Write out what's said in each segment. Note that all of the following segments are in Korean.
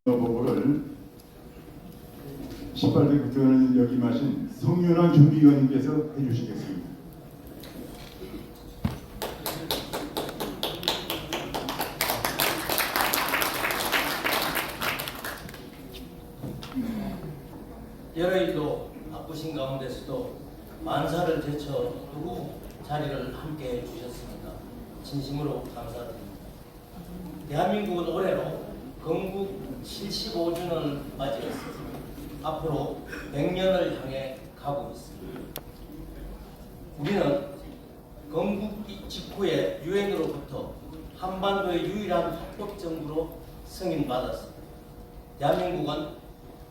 보고를 18대 국회의원을 역임하신 성윤환 준비위원님께서 해주시겠습니다. 여러 일로 바쁘신 가운데서도 만사를 제쳐두고 자리를 함께 해주셨습니다. 진심으로 감사드립니다. 대한민국은 올해로 건국 75주년을 맞이했습니다. 앞으로 100년을 향해 가고 있습니다. 우리는 건국 직후에 유엔으로부터 한반도의 유일한 합법정부로 승인받았습니다. 대한민국은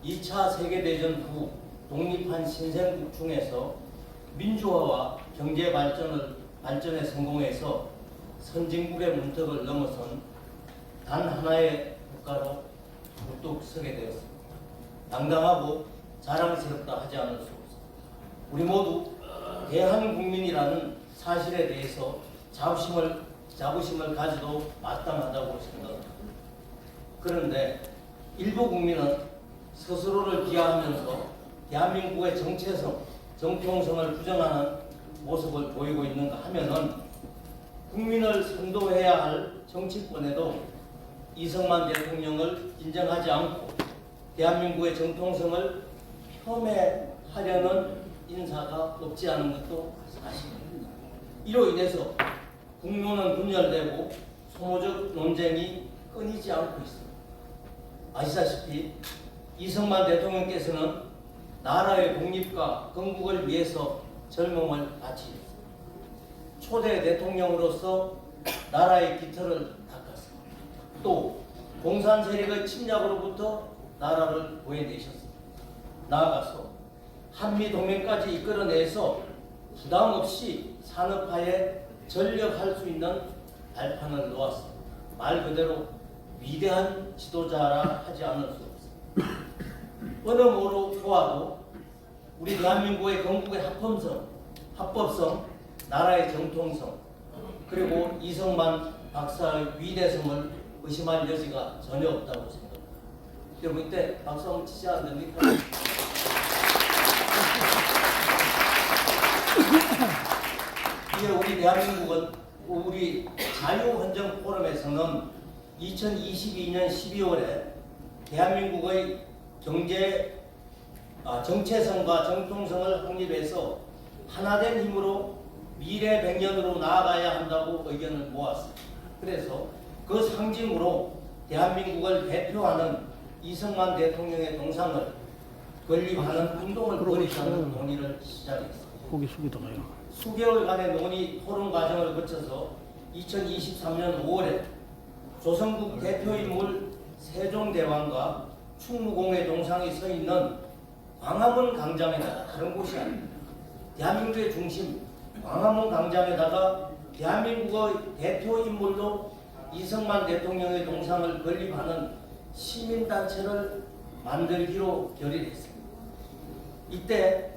2차 세계대전 후 독립한 신생국 중에서 민주화와 경제 발전에 성공해서 선진국의 문턱을 넘어선 단 하나의 국가로 우뚝 서게 되었습니다. 당당하고 자랑스럽다 하지 않을 수 없습니다. 우리 모두 대한국민이라는 사실에 대해서 자부심을 가지도 마땅하다고 생각합니다. 그런데 일부 국민은 스스로를 비하하면서 대한민국의 정체성, 정통성을 부정하는 모습을 보이고 있는가 하면은 국민을 선도해야 할 정치권에도 이승만 대통령을 인정하지 않고 대한민국의 정통성을 폄훼하려는 인사가 없지 않은 것도 사실입니다. 이로 인해서 국론은 분열되고 소모적 논쟁이 끊이지 않고 있습니다. 아시다시피 이승만 대통령께서는 나라의 독립과 건국을 위해서 젊음을 바치셨습니다. 초대 대통령으로서 나라의 깃털을 닦았습니다. 또 공산 세력의 침략으로부터 나라를 구해내셨습니다. 나아가서 한미동맹까지 이끌어내서 부담 없이 산업화에 전력할 수 있는 발판을 놓았습니다. 말 그대로 위대한 지도자라 하지 않을 수 없습니다. 어느 뭐로 보아도 우리 대한민국의 건국의 합법성, 나라의 정통성, 그리고 이승만 박사의 위대성을 의심할 여지가 전혀 없다고 생각합니다. 여러분 이때 박수 한번 치지 않습니까? 이제 우리 대한민국은 우리 자유헌정-포럼에서는 2022년 12월에 대한민국의 경제 정체성과 정통성을 확립해서 하나된 힘으로 미래 100년으로 나아가야 한다고 의견을 모았습니다. 그래서 그 상징으로 대한민국을 대표하는 이승만 대통령의 동상을 건립하는 운동을 벌이자는 논의를 시작했습니다. 고개 숙이다가요. 수개월간의 논의 토론 과정을 거쳐서 2023년 5월에 조선국 대표인물 세종대왕과 충무공의 동상이 서 있는 광화문 광장에다가 다른 곳이 아닙니다. 대한민국의 중심 광화문 광장에다가 대한민국의 대표인물로 이승만 대통령의 동상을 건립하는 시민단체를 만들기로 결의했습니다. 이때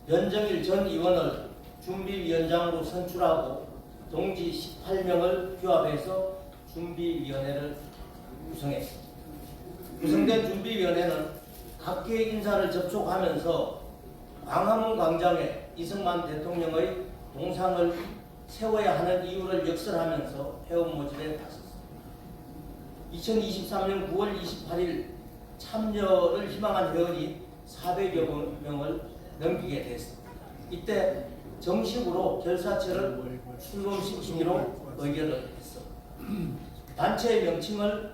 변정일 전 의원을 준비위원장으로 선출하고 동지 18명을 규합해서 준비위원회를 구성했습니다. 구성된 준비위원회는 각계의 인사를 접촉하면서 광화문 광장에 이승만 대통령의 동상을 세워야 하는 이유를 역설하면서 회원 모집에 나섰습니다. 2023년 9월 28일 참여를 희망한 회원이 400여 명을 넘기게 됐습니다. 이때 정식으로 결사체를 출범시키기로 의결을 했습니다. 단체의 명칭을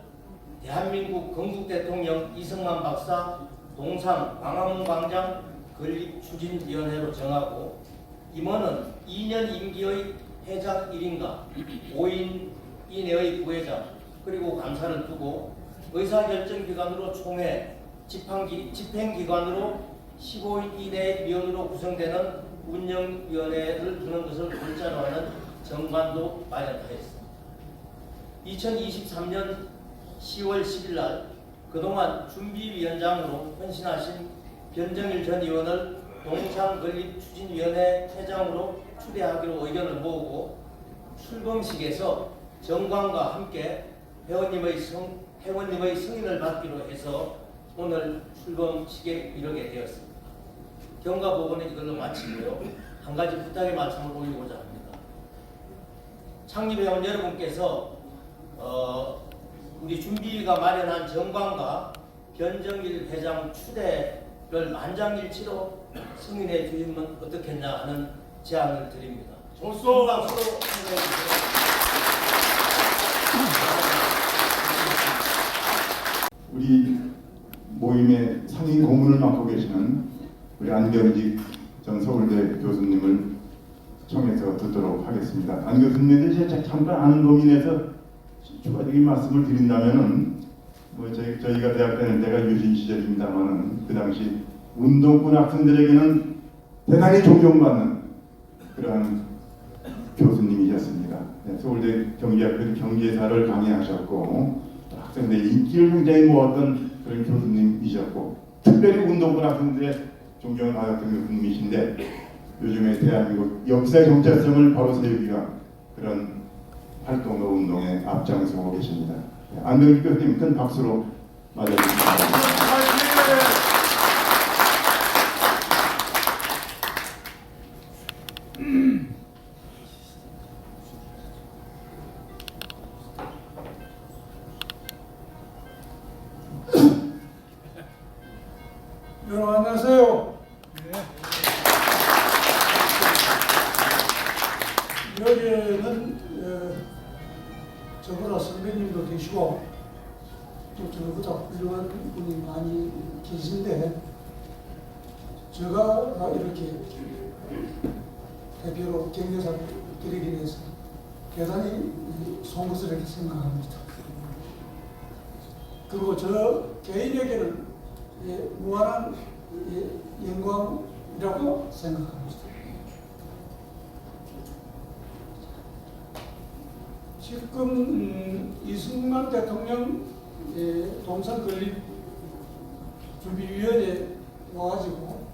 대한민국 건국대통령 이승만 박사 동상 광화문 광장 건립추진위원회로 정하고 임원은 2년 임기의 회장 1인과 5인 이내의 부회장 그리고 감사를 두고 의사결정기관으로 총회, 집행기관으로 15인 이내의 위원으로 구성되는 운영위원회를 두는 것을 골자로 하는 정관도 마련하였습니다. 2023년 10월 10일 날 그동안 준비위원장으로 헌신하신 변정일 전 의원을 동상건립추진위원회 회장으로 추대하기로 의견을 모으고 출범식에서 정관과 함께 회원님의 승인을 받기로 해서 오늘 출범식에 이르게 되었습니다. 경과보고는 이걸로 마치고요. 한 가지 부탁의 말씀을 올리고자 합니다. 창립회원 여러분께서 우리 준비위가 마련한 정관과 변정일 회장 추대를 만장일치로 승인해 주시면 어떻겠냐 하는 제안을 드립니다. 좋소. 박수로 승인해 주세요. 우리 모임의 상임 고문을 맡고 계시는 우리 안경직 전 서울대 교수님을 청해서 듣도록 하겠습니다. 안 교수님에 대해서 잠깐 아는 범위내에서 추가적인 말씀을 드린다면은 저희가 대학 다닐 때가 유신 시절입니다만은 그 당시 운동권 학생들에게는 대단히 존경받는 그런 교수님이셨습니다. 서울대 경제학교 경제사를 강의하셨고 학생들의 인기를 굉장히 모았던 그런 교수님이셨고 특별히 운동권 학생들의 존경을 받았던 교수님이신데 요즘에 대한민국 역사의 정체성을 바로 세우기 위한 그런 활동과 운동에 앞장서고 계십니다. 안병직 교수님 큰 박수로 맞아주십니다. 여러분 안녕하세요. 여기에는 저보다 선배님도 계시고 또 저보다 훌륭한 분이 많이 계신데 제가 이렇게 대표로 경례사를 드리기 위해서 대단히 송구스럽게 생각합니다. 그리고 저 개인에게는 무한한 영광이라고 생각합니다. 지금 이승만 대통령 동상 건립 준비위원회에 와가지고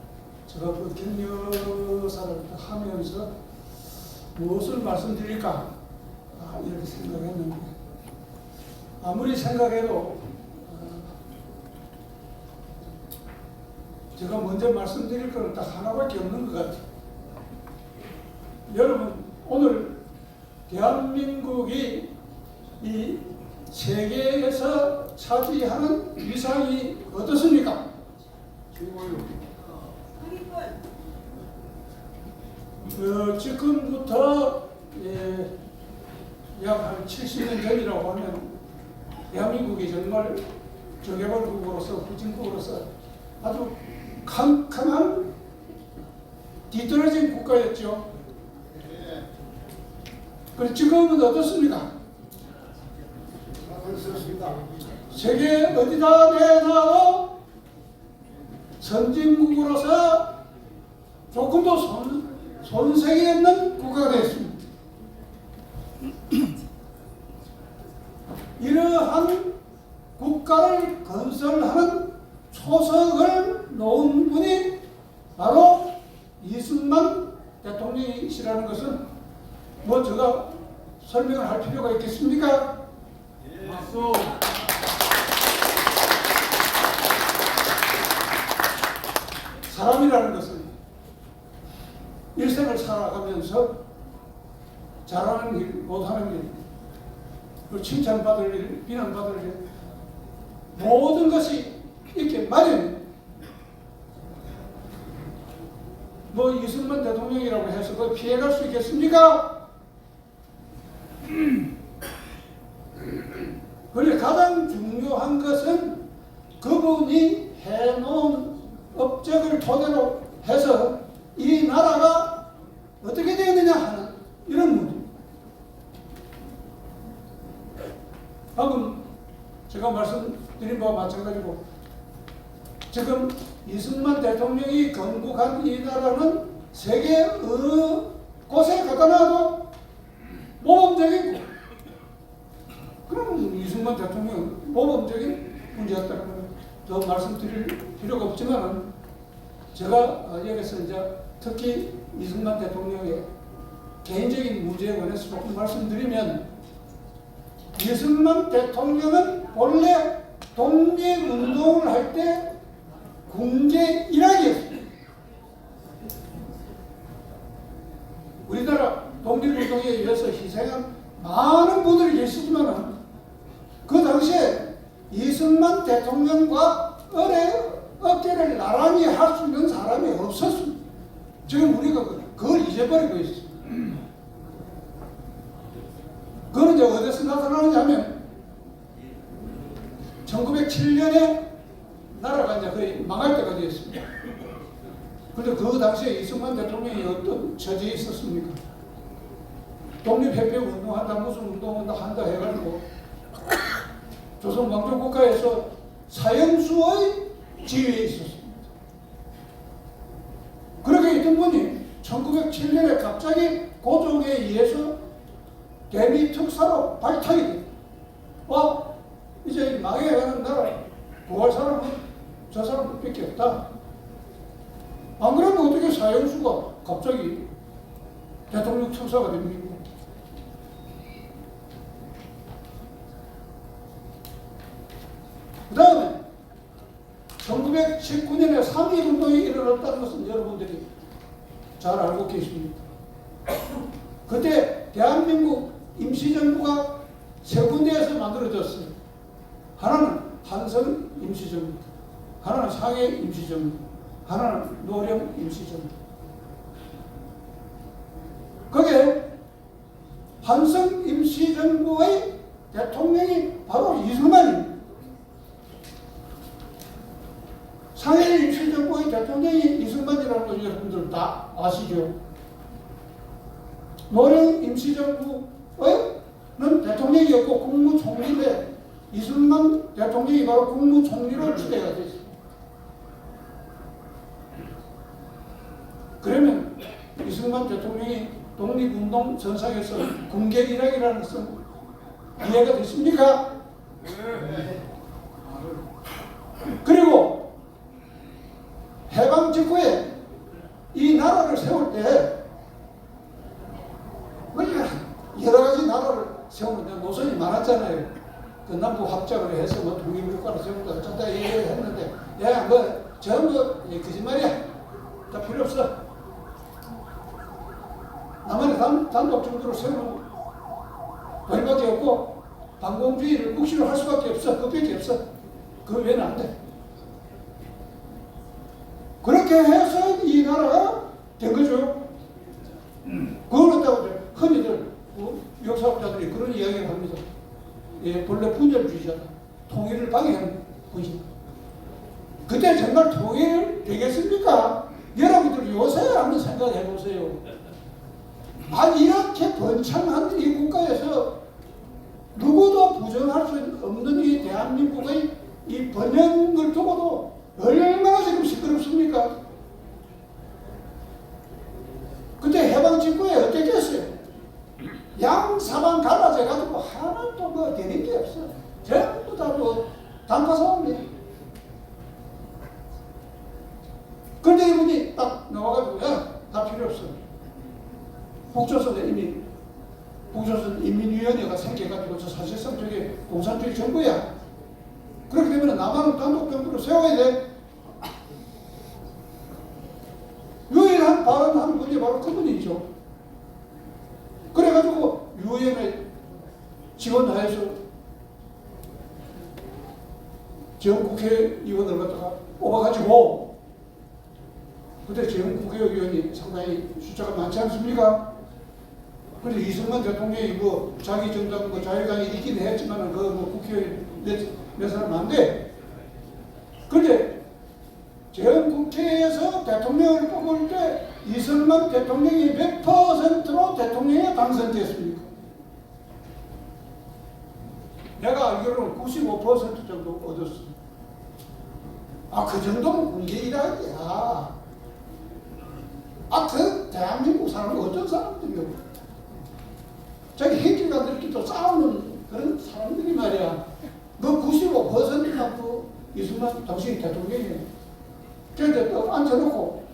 제가 그 격려사를 하면서 무엇을 말씀드릴까 이렇게 생각했는데 아무리 생각해도 제가 먼저 말씀드릴 것은 딱 하나밖에 없는 것 같아요. 여러분 오늘 대한민국이 이 세계에서 차지하는 위상이 어떻습니까? 지금부터 약 한 70년 전이라고 하면 대한민국이 정말 저개발국으로서 후진국으로서 아주 캄캄한 뒤떨어진 국가였죠. 그리고 지금은 어떻습니까? 세계 어디다 내놔도 선진국으로서 조금도 손색이 없는 국가가 되었습니다. 이러한 국가를 건설하는 초석을 놓은 분이 바로 이승만 대통령이시라는 것은 뭐 제가 설명을 할 필요가 있겠습니까? 박수. 사람이라는 것은 일생을 살아가면서 잘하는 일, 못하는 일, 그리고 칭찬받을 일, 비난받을 일, 모든 것이 이렇게 마련입니다. 뭐 이승만 대통령이라고 해서 그걸 피해갈 수 있겠습니까? 그런데 가장 중요한 것은 그분이 해놓은 업적을 토대로 해서 이 나라가 어떻게 되느냐 하는 이런 문제입니다. 방금 제가 말씀드린 바와 마찬가지로 지금 이승만 대통령이 건국한 이 나라는 세계 어느 곳에 갖다 놔도 모범적이고, 그럼 이승만 대통령은 모범적인 문제였다는 걸 더 말씀드릴 필요가 없지만, 제가 여기서 이제 특히 이승만 대통령의 개인적인 문제에 관해서 조금 말씀드리면, 이승만 대통령은 본래 독립운동을 할 때 군계 일학이었습니다. 우리나라 독립운동에 의해서 희생한 많은 분들이 계시지만 그 당시에 이승만 대통령과 어깨를 나란히 할 수 있는 사람이 없었습니다. 지금 우리가 그걸 잊어버리고 있습니다. 그건 이제 어디서 나타나느냐면 1907년에 나라가 이제 거의 망할 때가 되었습니다. 그런데 그 당시에 이승만 대통령이 어떤 처지에 있었습니까? 독립협회 운동한다, 무슨 운동한다 해가지고 조선 왕조국가에서 사형수의 지위에 있었습니다. 그렇게 있던 분이 1907년에 갑자기 고종에 의해서 개미 특사로 발탁이 돼. 이제 망해가는 나라 구할 사람은 저 사람밖에 없다. 안 그러면 어떻게 사형수가 갑자기 대통령 특사가 됩니까? 그 다음에 1919년에 3.1운동이 일어났다는 것은 여러분들이 잘 알고 계십니다. 그때 대한민국 임시정부가 세 군데에서 만들어졌어요. 하나는 한성 임시정부, 하나는 상해 임시정부, 하나는 노령 임시정부. 거기에 한성 임시정부의 대통령이 바로 이승만입니다. 상해 임시정부의 대통령이 이승만이라는 걸 여러분들 다 아시죠? 노령 임시정부는 대통령이었고 국무총리인데 이승만 대통령이 바로 국무총리로 추대가 됐습니다. 그러면 이승만 대통령이 독립운동 전상에서 군계일학이라는 것은 이해가 됐습니까? 그리고 해방 직후에 이 나라를 세울 때 여러 가지 나라를 세우는데 노선이 많았잖아요. 그 남북 합작을 해서 뭐 독립국가를 세우고 어쩌다 얘기했는데, 야, 전부 거짓말이야. 다 필요 없어. 남한의 단독 정부를 세우는 거리밖에 없고 반공주의를 묵시로 할 수밖에 없어. 그밖에 없어. 그 외에는 안 돼. 그렇게 해서 이 나라가 된 거죠. 그걸 갖다가 흔히들 역사학자들이 그런 이야기를 합니다. 예, 본래 분열주의자다. 통일을 방해하는 분이다. 그때 정말 통일 되겠습니까? 여러분들 요새 한번 생각해 보세요. 아니 이렇게 번창한 이 국가에서 누구도 부정할 수 없는 이 대한민국의 이 번영을 두고도 얼마나 지금 시끄럽습니까? 그때 해방 직후에 어땠겠어요? 양사방 갈라져가지고 하나도 뭐 되는 게 없어. 전부 다 뭐 단가싸움이에요. 그런데 이분이 딱 나와가지고 야, 다 필요 없어. 북조선에 이미 북조선 인민위원회가 생겨가지고 저 사실상 저게 공산주의 정부야. 그렇기 때문에 남한은 단독 정부를 세워야 돼. 유일한 발언하는 분이 바로 그분이죠. 그래가지고 유엔에 지원하여서 전 국회의원을 갖다가 뽑아가지고 그때 전 국회의원이 상당히 숫자가 많지 않습니까? 그래서 이승만 대통령이 뭐 자기 정당 뭐 자유당이 있긴 했지만 그 뭐 국회의원 몇 사람 안 돼. 그런데 전 국회에서 대통령을 뽑을 때 이승만 대통령이 몇 %로 대통령에 당선됐습니까? 내가 알기로는 95% 정도 얻었어. 그 정도면 군계일학이야. 그 대한민국 사람은 어떤 사람들이요? 자기 행기가 늙기도 싸우는 그런 사람들이 말이야. 너 95%가 또 이승만 당신이 대통령이에요. 그런데 또 앉혀놓고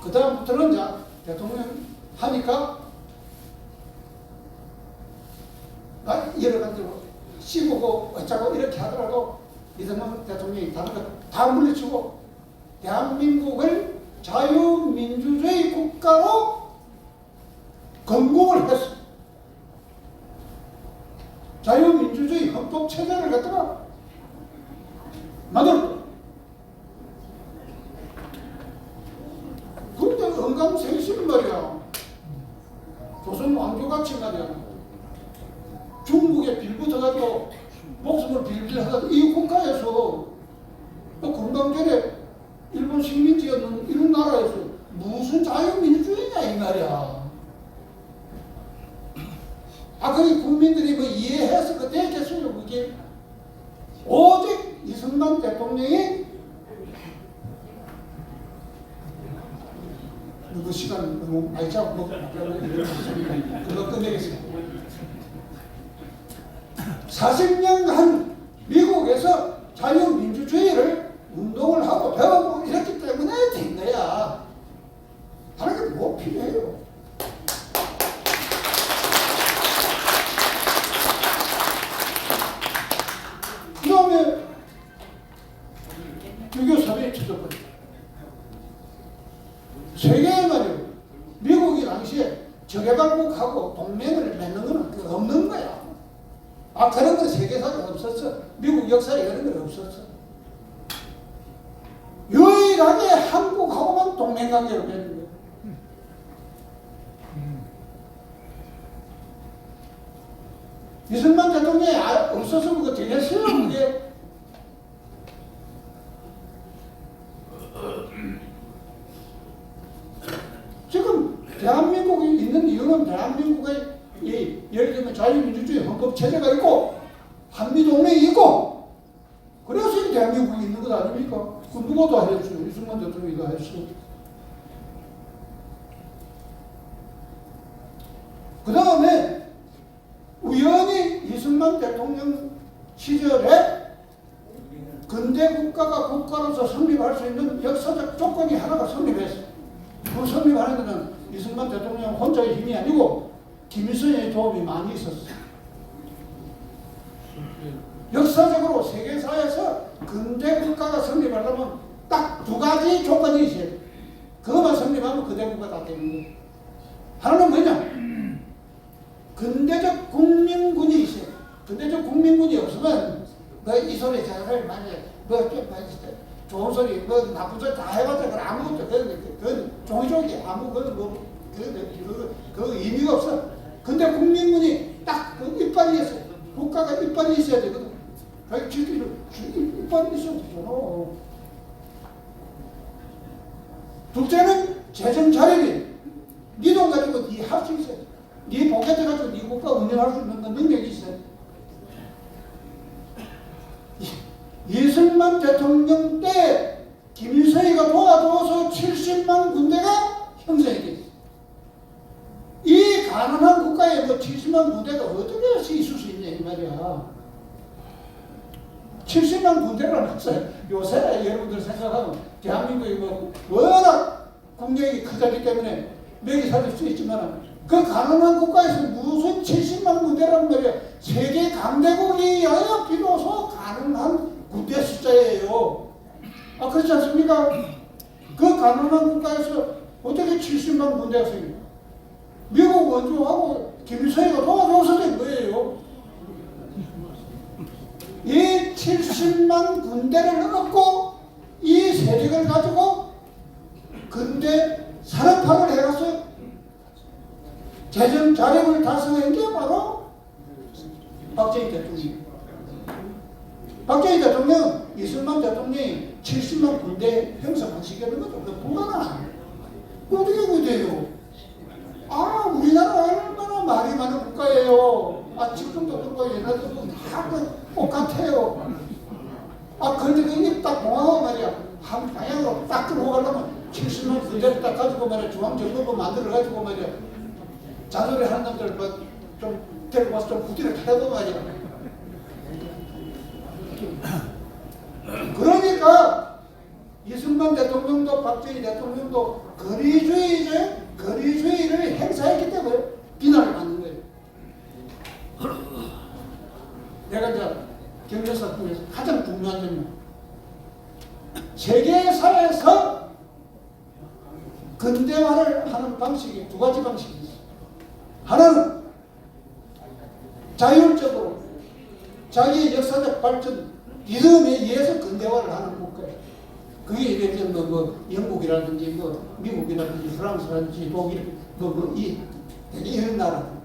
그 다음부터는 이제 대통령 하니까 여러 가지로 씹고 어쩌고 이렇게 하더라도 이승만 대통령이 다른 거 다 물리치고 대한민국을 자유민주주의 국가로 건국을 했어. 자유민주주의 헌법체제를 갖다가 만들었고 그런데 언감생심 말이야. 조선 왕조같이 말이야. 중국에 빌붙어가지고 목숨을 빌빌하다 이 국가에서 또 건강전에 일본 식민지였는 이런 나라에서 무슨 자유민주주의냐 이 말이야. 그 국민들이 뭐 이해해서 그때 했겠어요. 그게 오직 이승만 대통령이 그 시간 너무 많이 잡고 그거 끝내겠습니다. 40년간 미국에서 자유민주주의를 운동을 하고 배우고 이랬기 때문에 된 거야. 다른 게 뭐 필요해요? 그 다음에 유교 사회의 지도권. 세계에 말이에요. 미국이 당시에 적개발국하고 동맹을 맺는 건 없는 거야. 그런 건 세계사에 없었어. 미국 역사에 그런 건 없었어. 유일하게 한국하고만 동맹관계로 맺는 거야. 이승만 대통령이 없었으면 그거 되겠어요, 그게. 지금 대한민국이 있는 이유는 대한민국의 예를 들면 자유민주주의 헌법체제가 있고 한미동맹이 있고 그래서 이 대한민국이 있는 것 아닙니까? 그 누가 다 했어요. 이승만 대통령이 다 했어. 그 다음에 우연히 이승만 대통령 시절에 근대 국가가 국가로서 성립할 수 있는 역사적 조건이 하나가 성립했어. 그 성립하는 데는 이승만 대통령 혼자의 힘이 아니고 김일성의 도움이 많이 있었어. 역사적으로 세계사에서 근대 국가가 성립하려면 딱 두 가지 조건이 있어요. 그것만 성립하면 근대 국가가 되는 거예요. 하나는 뭐냐? 근대적 국민군이 있어요. 근대적 국민군이 없으면 이 소리 잘을 많이 좋은 소리, 뭐 나쁜 소리 다 해봤자 그 아무것도 그 종이종이 아무 그 의미가 없어. 근데 국민문이 딱 그 이빨이 있어요. 국가가 이빨이 있어야 되거든. 그 지들이 이빨이 있어야 되잖아. 둘째는 재정 자력이. 네 돈 가지고 네 할 수 있어요. 네 포켓 가지고 네 국가 운영할 수 있는 능력이 있어요. 이승만 대통령 때 김일성이가 도와줘서 70만 군대가 형성이 됐어요. 이 가난한 국가에 뭐 70만 군대가 어떻게 있을 수 있냐 이 말이야. 70만 군대를 했어요. 요새 여러분들 생각하면 대한민국이 뭐 워낙 국력이 크다기 때문에 먹이 살릴 수 있지만 그 가난한 국가에서 무슨 70만 군대란 말이야. 세계 강대국이어야 비로소 가능한 군대 숫자예요. 아 그렇지 않습니까? 그 가난한 국가에서 어떻게 70만 군대가 생겨? 미국 원조하고 김일성이가 도와줘서 된 거예요. 이 70만 군대를 얻고 이 세력을 가지고 근대 산업화를 해가서 재정 자력을 달성한 게 바로 박정희 대통령. 박정희 대통령, 이승만 대통령이 70만 군대 형성하시겠는 것도 불가능해요. 어떻게 그래요? 아, 우리나라 얼마나 말이 많은 국가예요. 아, 지금도 그렇고 옛날도 다 똑같아요. 아, 그런데 그게 딱 공항하고 말이야. 한 방향으로 딱 끌고 가려면 70만 군대를 딱 가지고 말이야. 중앙정부를 만들어가지고 말이야. 잔소리 하는 놈들 좀 데리고 와서 좀 부디를 해도 말이야. 그러니까 이승만 대통령도 박정희 대통령도 거리주의를 행사했기 때문에 비난을 받는 거예요. 내가 이제 경제사 중에서 가장 중요한 점은 세계사에서 근대화를 하는 방식이 두 가지 방식이 있어요. 하나는 자율적으로 자기의 역사적 발전 리듬에 의해서 근대화를 하는 국가예요. 그게 이제 뭐 영국이라든지 뭐 미국이라든지 프랑스라든지 독일 이런 나라.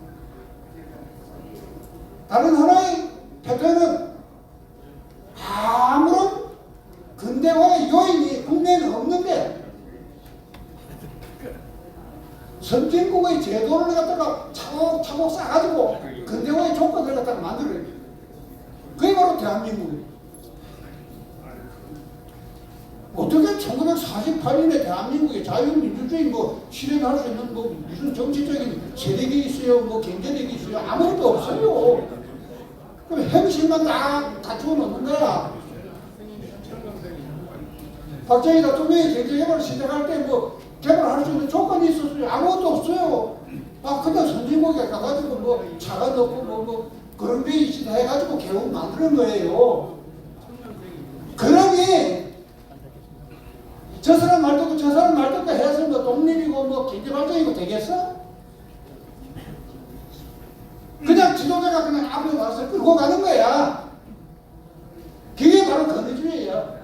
다른 하나의 패턴은 아무런 근대화의 요인이 국내에는 없는데 선진국의 제도를 갖다가 차곡차곡 쌓아가지고 근대화의 조건을 갖다가 만들어요. 그게 바로 대한민국이에요. 어떻게 1948년에 대한민국의 자유민주주의 뭐 실현할 수 있는 뭐 무슨 정치적인 세력이 있어요, 뭐 경제력이 있어요, 아무것도 없어요. 그럼 행실만 딱 갖추어 놓는 거야. 박정희 대통령이 경제개발을 시작할 때 뭐 개발할 수 있는 조건이 있었어요. 아무것도 없어요. 아 그냥 선진국에 가가지고 뭐 차가 넣고 뭐 그런 게 있다 해가지고 겨우 만드는 거예요. 그러니 저 사람 말 듣고 저 사람 말 듣고 해서 뭐 독립이고 뭐 경제발전이고 되겠어? 그냥 지도자가 그냥 앞에 와서 끌고 가는 거야. 그게 바로 권위주의예요.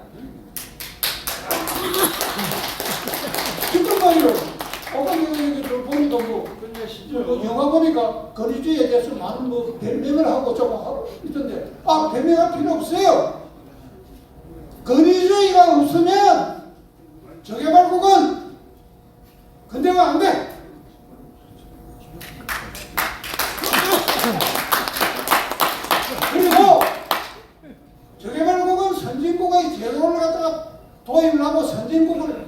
지금 말이요. 보니까 뭐 영화 보니까 권위주의에 대해서 많은 뭐 변명을 하고 저거 하고 있던데 아 변명할 필요 없어요. 권위주의가 없으면 저개발국은 근대화 안 돼. 그리고 저개발국은 선진국의 제도를 갖다가 도입을 하고 선진국을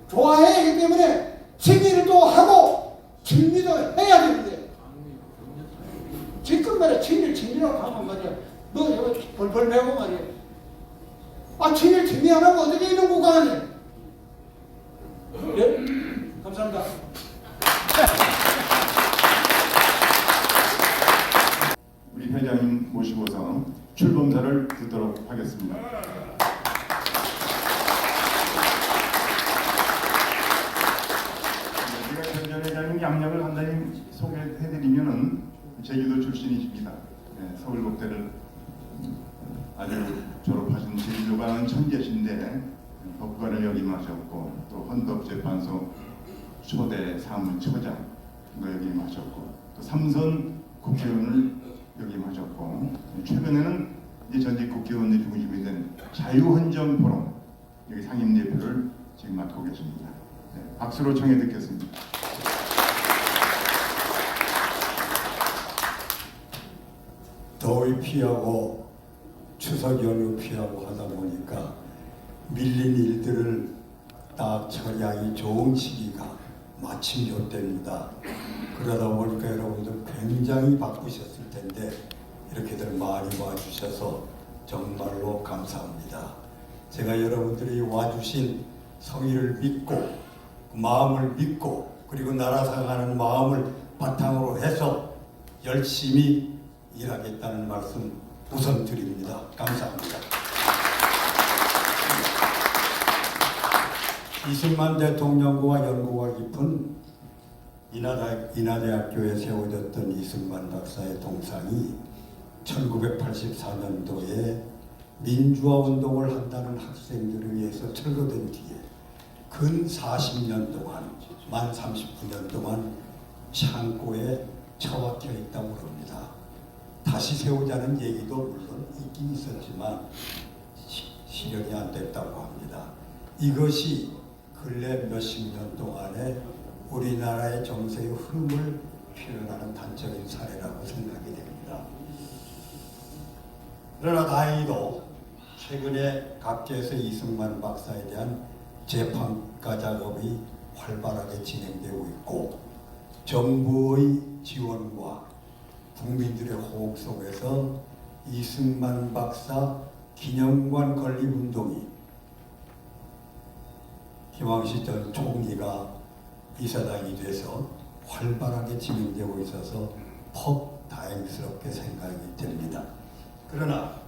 좋아해야 하기 때문에 친일도 하고 친미도 해야 되는데 지금 말이야 친일이라고 하면 말이야 너 벌벌 매고 말이야 아 친일 친미 안 하면 어떻게 있는 국가가 돼? 예? 감사합니다. 우리 회장님 모시고서 출범사를 듣도록 하겠습니다. 제가 전 회장님 양력을 간단히 소개해드리면은 제주도 출신이십니다. 네, 서울국대를 아주 졸업하신 제주도가 천재신데 장관을 역임하셨고 또 헌법재판소 초대 사무처장 역임하셨고 또 삼선 국회의원을 역임하셨고 최근에는 이제 전직 국회의원들이 중심이 된 자유헌정 포럼 여기 상임대표를 지금 맡고 계십니다. 네, 박수로 청해 듣겠습니다. 더위 피하고 추석 연휴 피하고 하다 보니까 밀린 일들을 딱 처리하기 좋은 시기가 마침 요때입니다. 그러다 보니까 여러분들 굉장히 바쁘셨을 텐데 이렇게들 많이 와주셔서 정말로 감사합니다. 제가 여러분들이 와주신 성의를 믿고 마음을 믿고 그리고 나라 사랑하는 마음을 바탕으로 해서 열심히 일하겠다는 말씀 우선 드립니다. 감사합니다. 이승만 대통령과 연고가 깊은 인하대학교에 세워졌던 이승만 박사의 동상이 1984년도에 민주화 운동을 한다는 학생들을 위해서 철거된 뒤에 근 40년 동안 만 39년 동안 창고에 처박혀 있다고 합니다. 다시 세우자는 얘기도 물론 있긴 있었지만 실현이 안 됐다고 합니다. 이것이 근래 몇십 년 동안에 우리나라의 정세의 흐름을 표현하는 단적인 사례라고 생각이 됩니다. 그러나 다행히도 최근에 각계에서 이승만 박사에 대한 재판가 작업이 활발하게 진행되고 있고 정부의 지원과 국민들의 호응 속에서 이승만 박사 기념관 건립운동이 김황시 전 총리가 이사장이 돼서 활발하게 진행되고 있어서 퍽 다행스럽게 생각이 됩니다. 그러나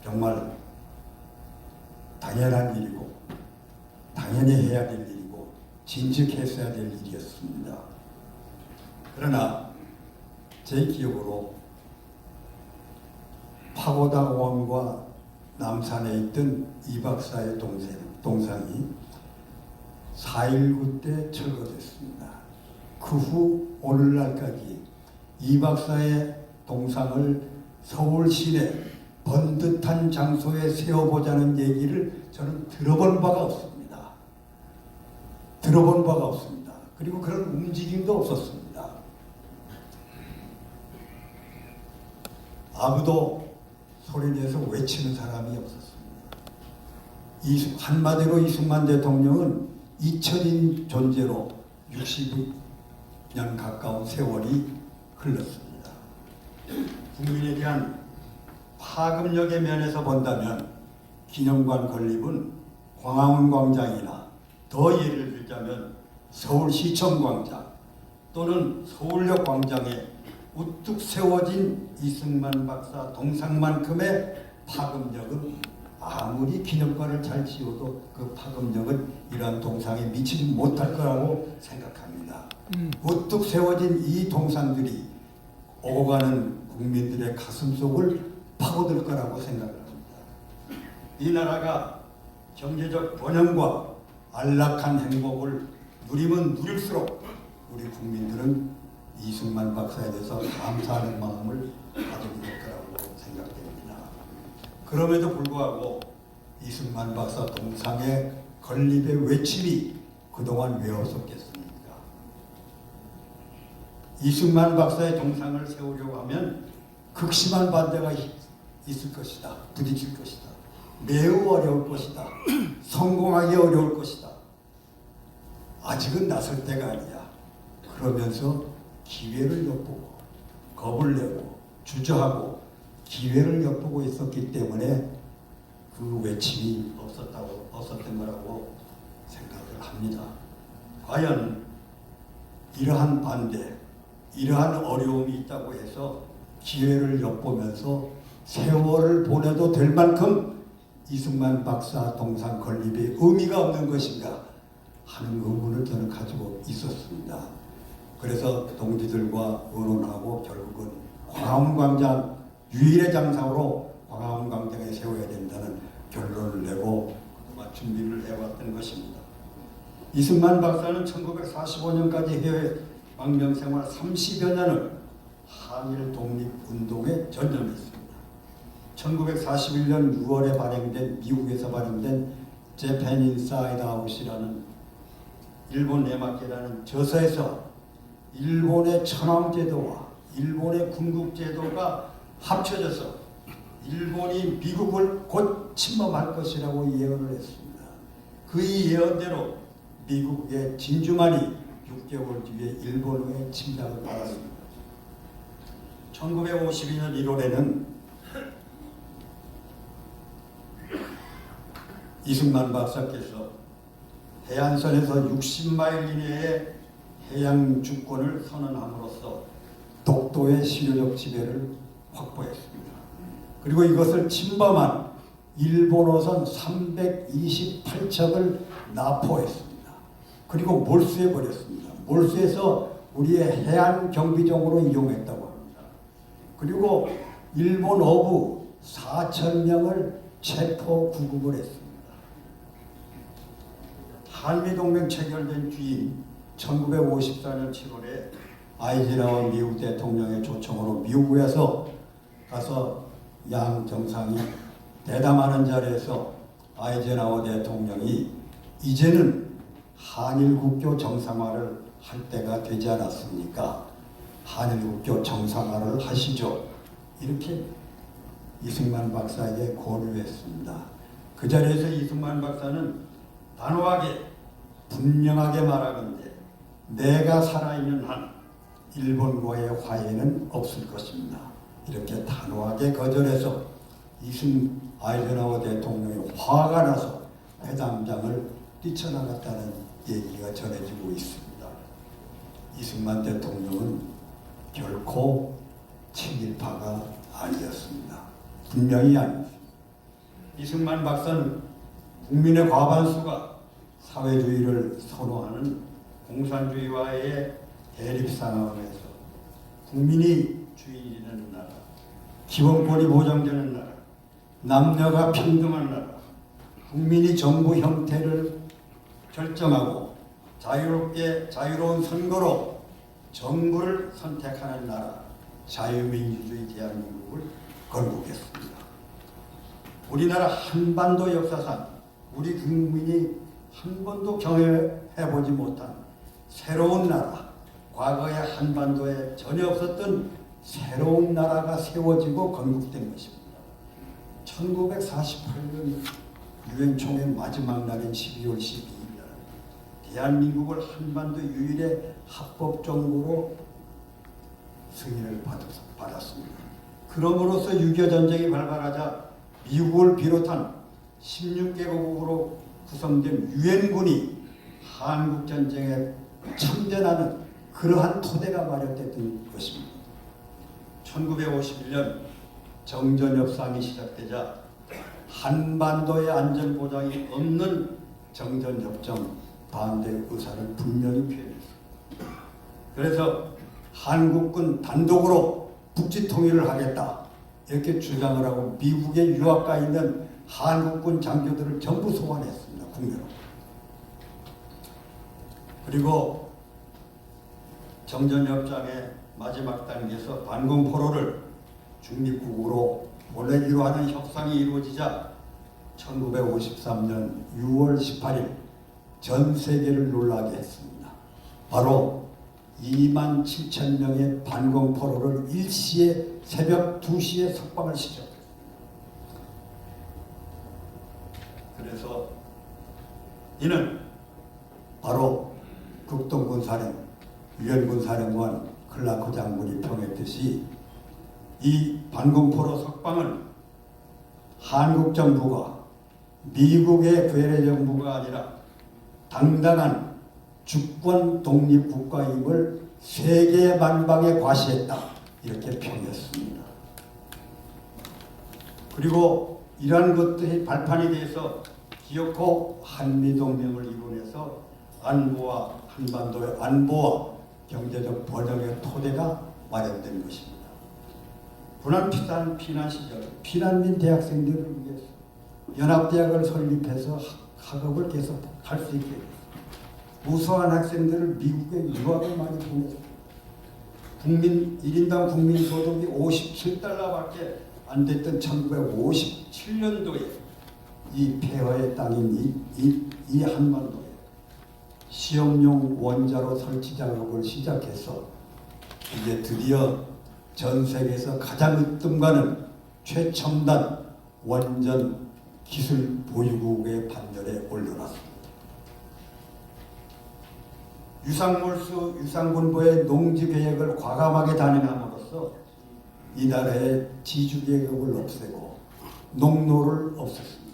정말 당연한 일이고 당연히 해야 될 일이고 진즉했어야 될 일이었습니다. 그러나 제 기억으로 파고다 공원과 남산에 있던 이 박사의 동상이 4.19 때 철거됐습니다. 그 후 오늘날까지 이 박사의 동상을 서울 시내 번듯한 장소에 세워보자는 얘기를 저는 들어본 바가 없습니다. 들어본 바가 없습니다. 그리고 그런 움직임도 없었습니다. 아무도 소리내서 외치는 사람이 없었습니다. 한마디로 이승만 대통령은 잊혀진 존재로 60년 가까운 세월이 흘렀습니다. 국민에 대한 파급력의 면에서 본다면 기념관 건립은 광화문 광장이나 더 예를 들자면 서울시청 광장 또는 서울역 광장에 우뚝 세워진 이승만 박사 동상만큼의 파급력은 아무리 기념관을 잘 지어도 그 파급력은 이러한 동상에 미치지 못할 거라고 생각합니다. 우뚝 세워진 이 동상들이 오고 가는 국민들의 가슴속을 파고들 거라고 생각합니다. 이 나라가 경제적 번영과 안락한 행복을 누리면 누릴수록 우리 국민들은 이승만 박사에 대해서 감사하는 마음을 가지게 될 거라고 생각됩니다. 그럼에도 불구하고 이승만 박사 동상의 건립의 외침이 그동안 왜 없었겠습니까? 이승만 박사의 동상을 세우려고 하면 극심한 반대가 있을 것이다. 부딪힐 것이다. 매우 어려울 것이다. 성공하기 어려울 것이다. 아직은 나설 때가 아니야. 그러면서 기회를 엿보고 겁을 내고 주저하고 기회를 엿보고 있었기 때문에 그 외침이 없었던 거라고 생각을 합니다. 과연 이러한 반대, 이러한 어려움이 있다고 해서 기회를 엿보면서 세월을 보내도 될 만큼 이승만 박사 동상 건립에 의미가 없는 것인가 하는 의문을 저는 가지고 있었습니다. 그래서 동지들과 의논하고 결국은 광화문 광장 유일의 장상으로 광화문 광장에 세워야 된다는 결론을 내고 그동안 준비를 해왔던 것입니다. 이승만 박사는 1945년까지 해외 망명 생활 30여 년을 한일 독립운동에 전념했습니다. 1941년 6월에 발행된 미국에서 발행된 Japan Inside Out이라는 일본 내막계라는 저서에서 일본의 천황제도와 일본의 군국제도가 합쳐져서 일본이 미국을 곧 침범할 것이라고 예언을 했습니다. 그 예언대로 미국의 진주만이 6개월 뒤에 일본의 침략을 받았습니다. 1952년 1월에는 이승만 박사께서 해안선에서 60마일 이내의 해양 주권을 선언함으로써 독도의 실효적 지배를 확보했습니다. 그리고 이것을 침범한 일본어선 328척을 납포했습니다. 그리고 몰수해버렸습니다. 몰수해서 우리의 해안 경비정으로 이용했다고 합니다. 그리고 일본 어부 4,000명을 체포 구금을 했습니다. 한미동맹 체결된 뒤인 1954년 7월에 아이젠하워 미국 대통령의 초청으로 미국에서 가서 양 정상이 대담하는 자리에서 아이젠하워 대통령이 이제는 한일 국교 정상화를 할 때가 되지 않았습니까? 한일 국교 정상화를 하시죠. 이렇게 이승만 박사에게 권유했습니다. 그 자리에서 이승만 박사는 단호하게 분명하게 말하건대 내가 살아있는 한 일본과의 화해는 없을 것입니다. 이렇게 단호하게 거절해서 아이젠하워 대통령이 화가 나서 회담장을 뛰쳐나갔다는 얘기가 전해지고 있습니다. 이승만 대통령은 결코 친일파가 아니었습니다. 분명히 아니었습니다. 이승만 박사는 국민의 과반수가 사회주의를 선호하는 공산주의와의 대립 상황에서 국민이 주인이 나라, 기본권이 보장되는 나라, 남녀가 평등한 나라, 국민이 정부 형태를 결정하고 자유로운 선거로 정부를 선택하는 나라, 자유민주주의 대한민국을 건국했습니다. 우리나라 한반도 역사상 우리 국민이 한 번도 경험해보지 못한 새로운 나라, 과거의 한반도에 전혀 없었던 새로운 나라가 세워지고 건국된 것입니다. 1948년 유엔총회 마지막 날인 12월 12일 날 대한민국을 한반도 유일의 합법정부로 승인을 받았습니다. 그럼으로써 6.25 전쟁이 발발하자 미국을 비롯한 16개국으로 구성된 유엔군이 한국전쟁에 참전하는 그러한 토대가 마련됐던 것입니다. 1951년 정전협상이 시작되자 한반도의 안전보장이 없는 정전협정 반대 의사를 분명히 표현했습니다. 그래서 한국군 단독으로 북지 통일을 하겠다 이렇게 주장을 하고 미국에 유학가 있는 한국군 장교들을 전부 소환했습니다. 국내로. 그리고 정전협정의 마지막 단계에서 반공포로를 중립국으로 보내기로 하는 협상이 이루어지자 1953년 6월 18일 전 세계를 놀라게 했습니다. 바로 27,000명의 반공포로를 일시에 새벽 2시에 석방을 시켰습니다. 그래서 이는 바로 국동군사령, 유엔군사령관 클라크 장군이 평했듯이 이 반공포로 석방은 한국 정부가 미국의 괴뢰 정부가 아니라 당당한 주권 독립 국가임을 세계 만방에 과시했다 이렇게 평했습니다. 그리고 이러한 것들이 발판이 돼서 기어코 한미동맹을 이뤄내서 안보와 한반도의 안보와 경제적 번영의 토대가 마련된 것입니다. 피난 시절 피난민 대학생들을 위해서 연합대학을 설립해서 학업을 계속 할 수 있게 됐습니다. 우수한 학생들을 미국에 유학을 많이 보냈습니다. 1인당 국민소득이 57달러밖에 안 됐던 1957년도에 이 폐허의 땅인 이 한반도에 시험용 원자로 설치 작업을 시작해서 이제 드디어 전 세계에서 가장 으뜸가는 최첨단 원전 기술 보유국의 반열에 올려놨습니다. 유상몰수 유상군부의 농지 계획을 과감하게 단행함으로써 이 나라의 지주 계급을 없애고 농노를 없앴습니다.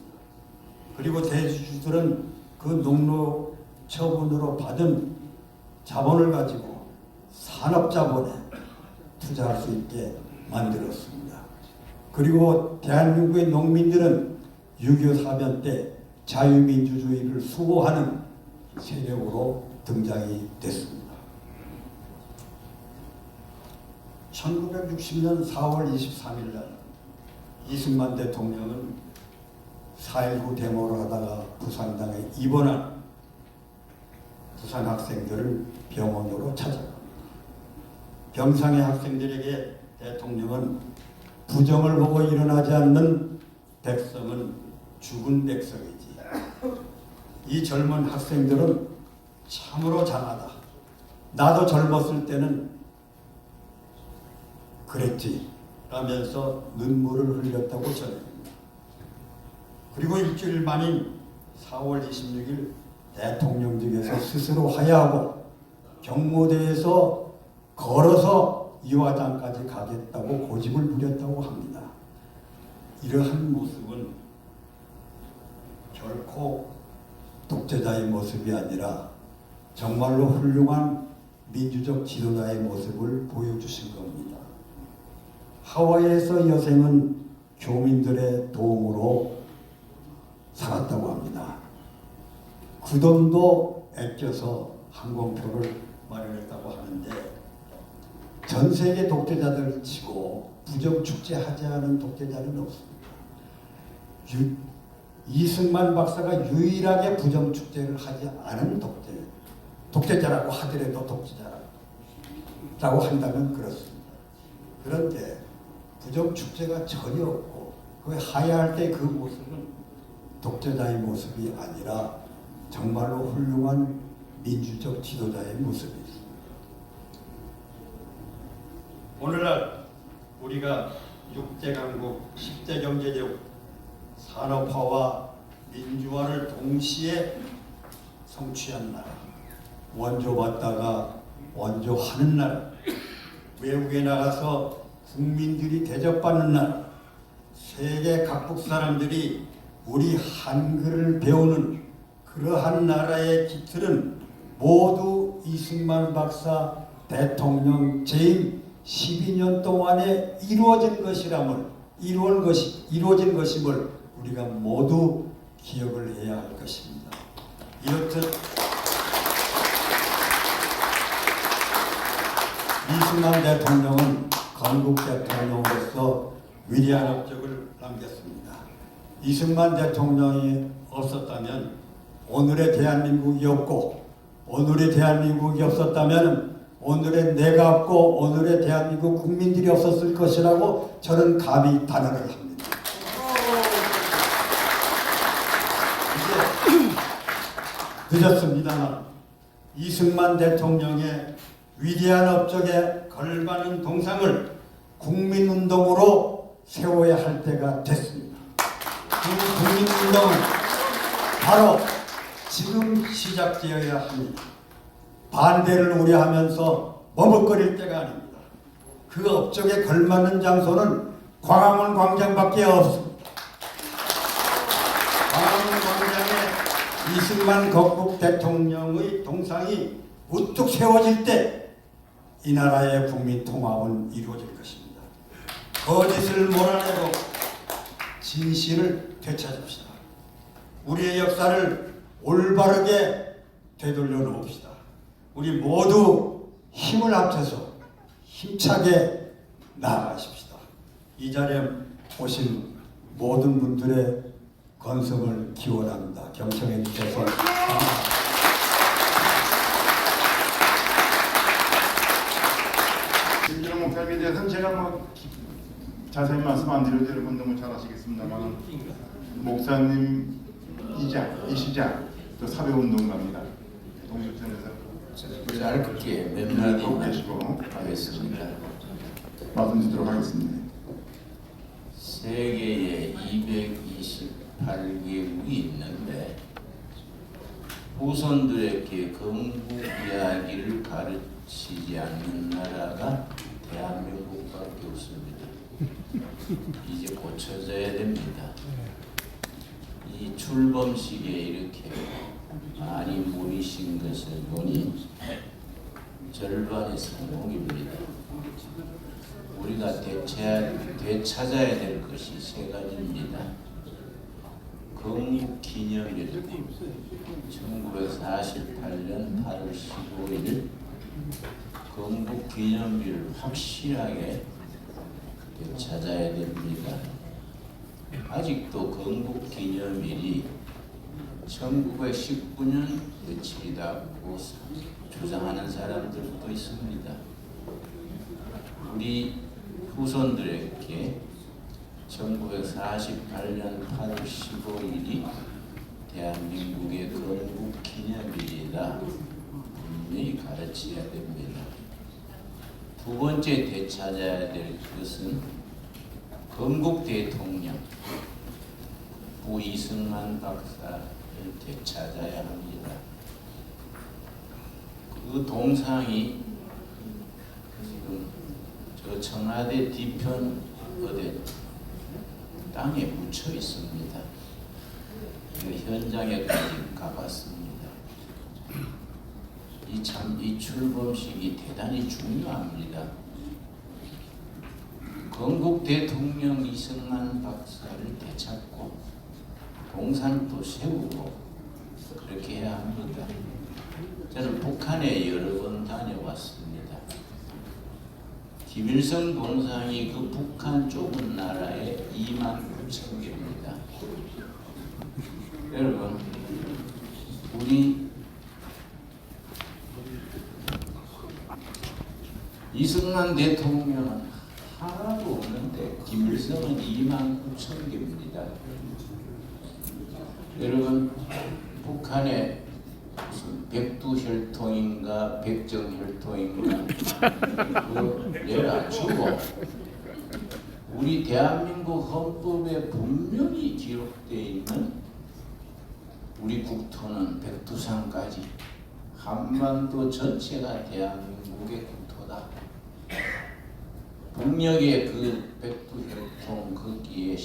그리고 대주주들은 그 농노 처분으로 받은 자본을 가지고 산업자본에 투자할 수 있게 만들었습니다. 그리고 대한민국의 농민들은 6.25 사변 때 자유민주주의를 수호하는 세력으로 등장이 됐습니다. 1960년 4월 23일 날 이승만 대통령은 4.19 데모를 하다가 부산당에 입원한 부산 학생들을 병원으로 찾아갑니다. 병상의 학생들에게 대통령은 부정을 보고 일어나지 않는 백성은 죽은 백성이지. 이 젊은 학생들은 참으로 장하다. 나도 젊었을 때는 그랬지. 라면서 눈물을 흘렸다고 전합니다. 그리고 일주일 만인 4월 26일 대통령직에서 스스로 하야하고 경무대에서 걸어서 이화장까지 가겠다고 고집을 부렸다고 합니다. 이러한 모습은 결코 독재자의 모습이 아니라 정말로 훌륭한 민주적 지도자의 모습을 보여주신 겁니다. 하와이에서 여생은 교민들의 도움으로 살았다고 합니다. 그 돈도 아껴서 항공표를 마련했다고 하는데 전 세계 독재자들 치고 부정축제 하지 않은 독재자는 없습니다. 이승만 박사가 유일하게 부정축제를 하지 않은 독재자라고 하더라도 독재자라고 한다면 그렇습니다. 그런데 부정축제가 전혀 없고 그 하야할 때 그 모습은 독재자의 모습이 아니라 정말로 훌륭한 민주적 지도자의 모습이 있습니다. 오늘날 우리가 6대 강국, 10대 경제력, 산업화와 민주화를 동시에 성취한 나라, 원조받다가 원조하는 나라, 외국에 나가서 국민들이 대접받는 나라, 세계 각국 사람들이 우리 한글을 배우는 그러한 나라의 기틀은 모두 이승만 박사 대통령 재임 12년 동안에 이루어진 것임을 우리가 모두 기억을 해야 할 것입니다. 이렇듯 이승만 대통령은 건국 대통령으로서 위대한 업적을 남겼습니다. 이승만 대통령이 없었다면 오늘의 대한민국이 없고, 오늘의 대한민국이 없었다면 오늘의 내가 없고 오늘의 대한민국 국민들이 없었을 것이라고 저는 감히 단언을 합니다. 이제 늦었습니다만 이승만 대통령의 위대한 업적에 걸맞는 동상을 국민운동으로 세워야 할 때가 됐습니다. 그 국민운동은 바로 지금 시작되어야 합니다. 반대를 우려하면서 머뭇거릴 때가 아닙니다. 그 업적에 걸맞는 장소는 광화문 광장밖에 없습니다. 광화문 광장에 이승만 건국 대통령의 동상이 우뚝 세워질 때 이 나라의 국민 통합은 이루어질 것입니다. 거짓을 몰아내고 진실을 되찾읍시다. 우리의 역사를 올바르게 되돌려 놓읍시다. 우리 모두 힘을 합쳐서 힘차게 나아가십시다. 이 자리에 오신 모든 분들의 건성을 기원합니다. 경청해 주셔서 김준호 목사님에 대해서는 제가 뭐 자세히 말씀 안 드려도 여러분 너무 잘 아시겠습니다만 목사님이시자 또 사회운동가입니다. 동주천에서 짧게 몇 꼭 마디만 계시고 하겠습니다. 말씀 드리도록 하겠습니다. 세계에 228개국이 있는데 후손들에게 건국 이야기를 가르치지 않는 나라가 대한민국밖에 없습니다. 이제 고쳐져야 됩니다. 이 출범식에 이렇게 많이 모이신 것을 보니 절반의 성공입니다. 우리가 되찾아야 될 것이 세 가지입니다. 건국기념일 1948년 8월 15일 건국기념일을 확실하게 되찾아야 됩니다. 아직도 건국기념일이 1919년 며칠이라고 주장하는 사람들도 있습니다. 우리 후손들에게 1948년 8월 15일이 대한민국의 건국기념일이다 분명히 가르쳐야 됩니다. 두 번째 되찾아야 될 것은 건국 대통령 이승만 박사를 되찾아야 합니다. 그 동상이 지금 저 청와대 뒤편어대 땅에 묻혀 있습니다. 그 현장에까지 가봤습니다. 이 출범식이 대단히 중요합니다. 건국 대통령 이승만 박사를 되찾고 동산도 세우고 그렇게 해야 합니다. 저는 북한에 여러 번 다녀왔습니다. 김일성 동상이 그 북한 좁은 나라에 29,000개입니다. 여러분, 우리 이승만 대통령은 하나도 없는데 김일성은 29,000개입니다. 여러분, 북한에 무슨 백두혈통인가 백정혈통인가 그 내려주고 우리 대한민국 헌법에 분명히 기록되어 있는 우리 국토는 백두산까지 한반도 전체가 대한민국의 국토다. 북녘의 그 백두혈통 거기에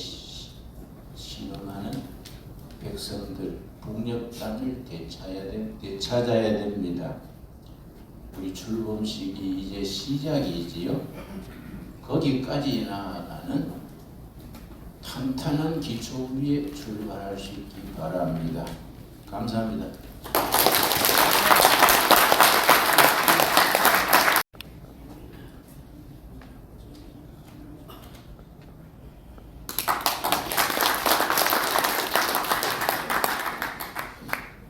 신음하는 백성들 북녘 땅을 되찾아야 됩니다. 우리 출범식이 이제 시작이지요. 거기까지 나아가는 탄탄한 기초 위에 출발할 수 있기 바랍니다. 감사합니다.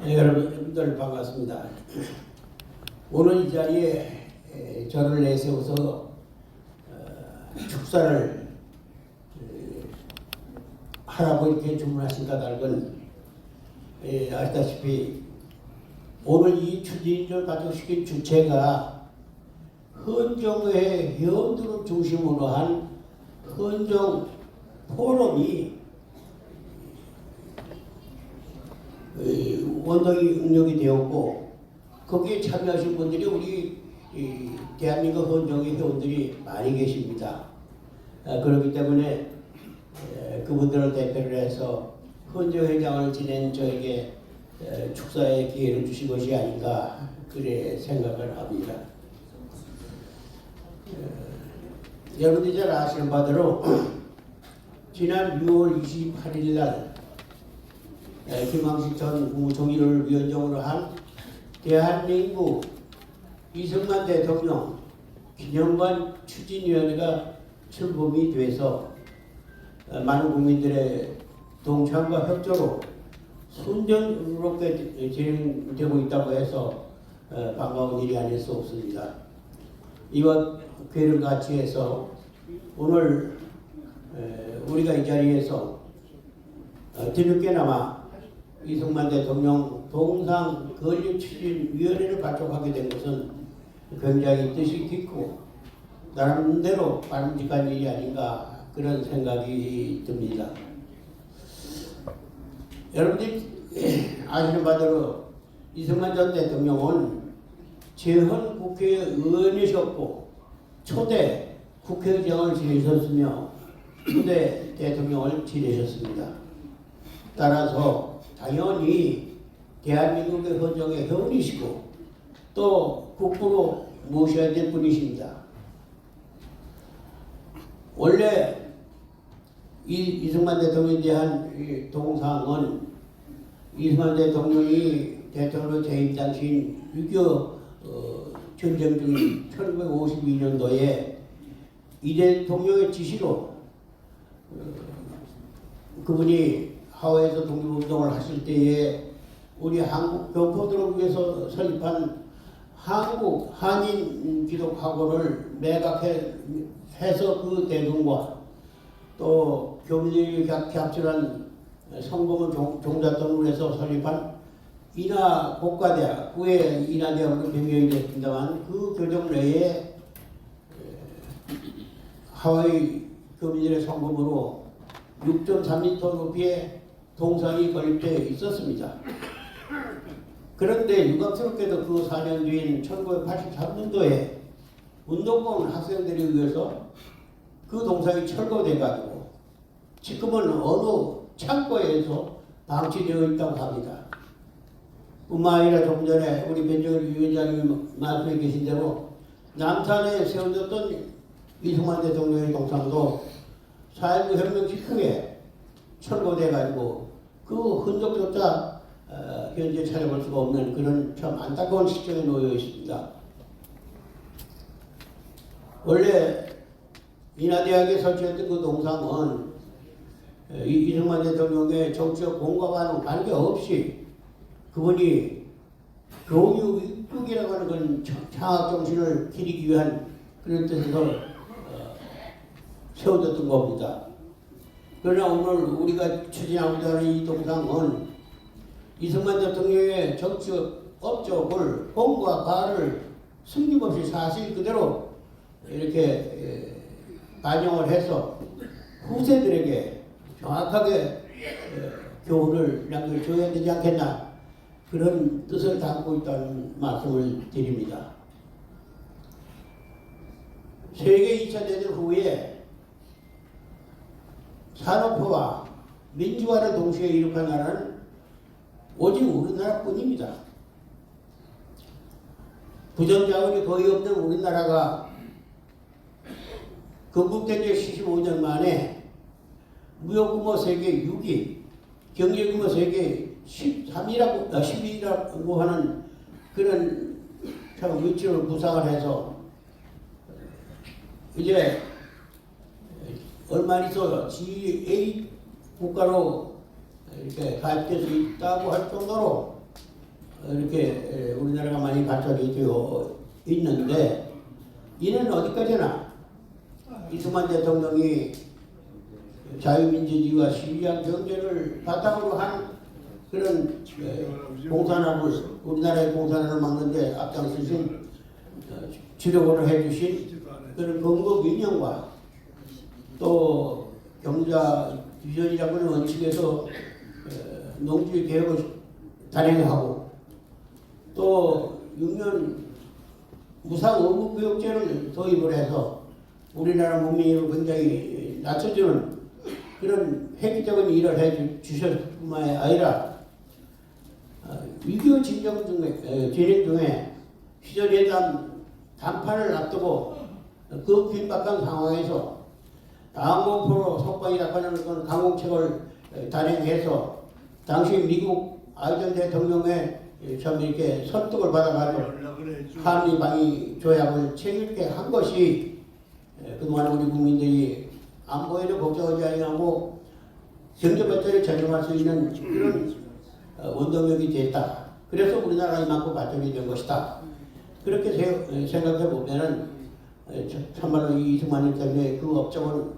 네, 여러분들 반갑습니다. 오늘 이 자리에 저를 내세워서 축사를 하라고 이렇게 주문하신 까닭은 아시다시피 오늘 이 추진을 가족시킨 주체가 헌정회 회원들을 중심으로 한 헌정 포럼이 원동이 응력이 되었고 거기에 참여하신 분들이 우리 대한민국 헌정회 회원들이 많이 계십니다. 그렇기 때문에 그분들을 대표를 해서 헌정회장을 지낸 저에게 축사의 기회를 주신 것이 아닌가 그래 생각을 합니다. 여러분들이 잘 아시는 바대로 지난 6월 28일 날 김황식 전 국무총리를 위원장으로 한 대한민국 이승만 대통령 기념관 추진위원회가 출범이 돼서 많은 국민들의 동참과 협조로 순조롭게 진행되고 있다고 해서 반가운 일이 아닐 수 없습니다. 이와 기회를 같이 해서 오늘 우리가 이 자리에서 뒤늦게나마 이승만 대통령 동상 건립추진위원회를 발족하게 된 것은 굉장히 뜻이 깊고 나름대로 바람직한 일이 아닌가 그런 생각이 듭니다. 여러분들이 아시는 바대로 이승만 전 대통령은 재헌 국회의원이셨고 초대 국회의장을 지내셨으며 초대 대통령을 지내셨습니다. 따라서 당연히 대한민국의 헌정의 회원이시고 또 국부로 모셔야 될 분이십니다. 원래 이승만 대통령에 대한 이 동상은 이승만 대통령이 대통령으로 재임 당시인 6.25 전쟁 중인 1952년도에 이 대통령의 지시로 그분이 하와이에서 독립운동을 하실 때에 우리 한국 교포들을 위해서 설립한 한국 한인 기독학원을 매각해서 그 대금과 또 교민들이 겹출한 성공을 종잣돈으로 해서 설립한 인하 국가대학, 후에 인하대학으로 변경이 됐습니다만 그 교정 내에 하와이 교민들의 성공으로 6.3m 높이의 동상이 건립되어 있었습니다. 그런데 유감스럽게도 그 4년 뒤인 1983년도에 운동권 학생들에 의해서 그 동상이 철거돼가지고 지금은 어느 창고에서 방치되어 있다고 합니다. 뿐만 아니라 조금 전에 우리 변정일 위원장님이 말씀해 계신 대로 남산에 세워졌던 이승만 대통령의 동상도 4.19 혁명 직후에 철거돼가지고 그 흔적조차 현재 찾아볼 수가 없는 그런 참 안타까운 시점에 놓여 있습니다. 원래 인하대학에 설치했던 그 동상은 이승만 대통령의 정치적 공과와는 관계없이 그분이 교육이라고 하는 건 창학 정신을 기리기 위한 그런 뜻에서 세워졌던 겁니다. 그러나 오늘 우리가 추진하고자 하는 이 동상은 이승만 대통령의 정치적 업적을 공과 과를 숨김없이 사실 그대로 이렇게 반영을 해서 후세들에게 정확하게 교훈을 남겨줘야 되지 않겠나 그런 뜻을 담고 있다는 말씀을 드립니다. 세계 2차 대전 후에 산업화와 민주화를 동시에 이룩한 나라는 오직 우리나라뿐입니다. 부정자원이 거의 없는 우리나라가 건국된 지 75년 만에 무역규모 세계 6위, 경제규모 세계 12위라고 하는 그런 참 위치를 구상을 해서 이제 얼마 있어 GA 국가로 이렇게 가입될 수 있다고 할 정도로 이렇게 우리나라가 많이 발전이 되어 있는데 이는 어디까지나 이승만 대통령이 자유민주주의와 시위한 경제를 바탕으로 한 그런 공산화를 우리나라의 공산화를 막는데 앞장서신 주력으로 해주신 그런 건국 민영과 또 경자 유전이라고 하는 원칙에서 농지 개혁을 단행하고 또 6년 무상 의무교육제를 도입을 해서 우리나라 국민을 굉장히 낮춰주는 그런 획기적인 일을 해주셨을 뿐만 아니라 위기의 진행 중에 휴전회담談판을 앞두고 그 긴박한 상황에서 항공포로 석방이라고 하는 그런 강공책을 단행해서 당시 미국 아이든 대통령의 참 이렇게 설득을 받아가지고 한미 방위 조약을 체결하게 한 것이 그동안 우리 국민들이 안보에도 걱정하지 아니하고 경제 발전에 전념할 수 있는 그런 원동력이 됐다. 그래서 우리나라가 이만큼 발전이 된 것이다. 그렇게 생각해 보면은 참말로 이승만 때문에 그 업적은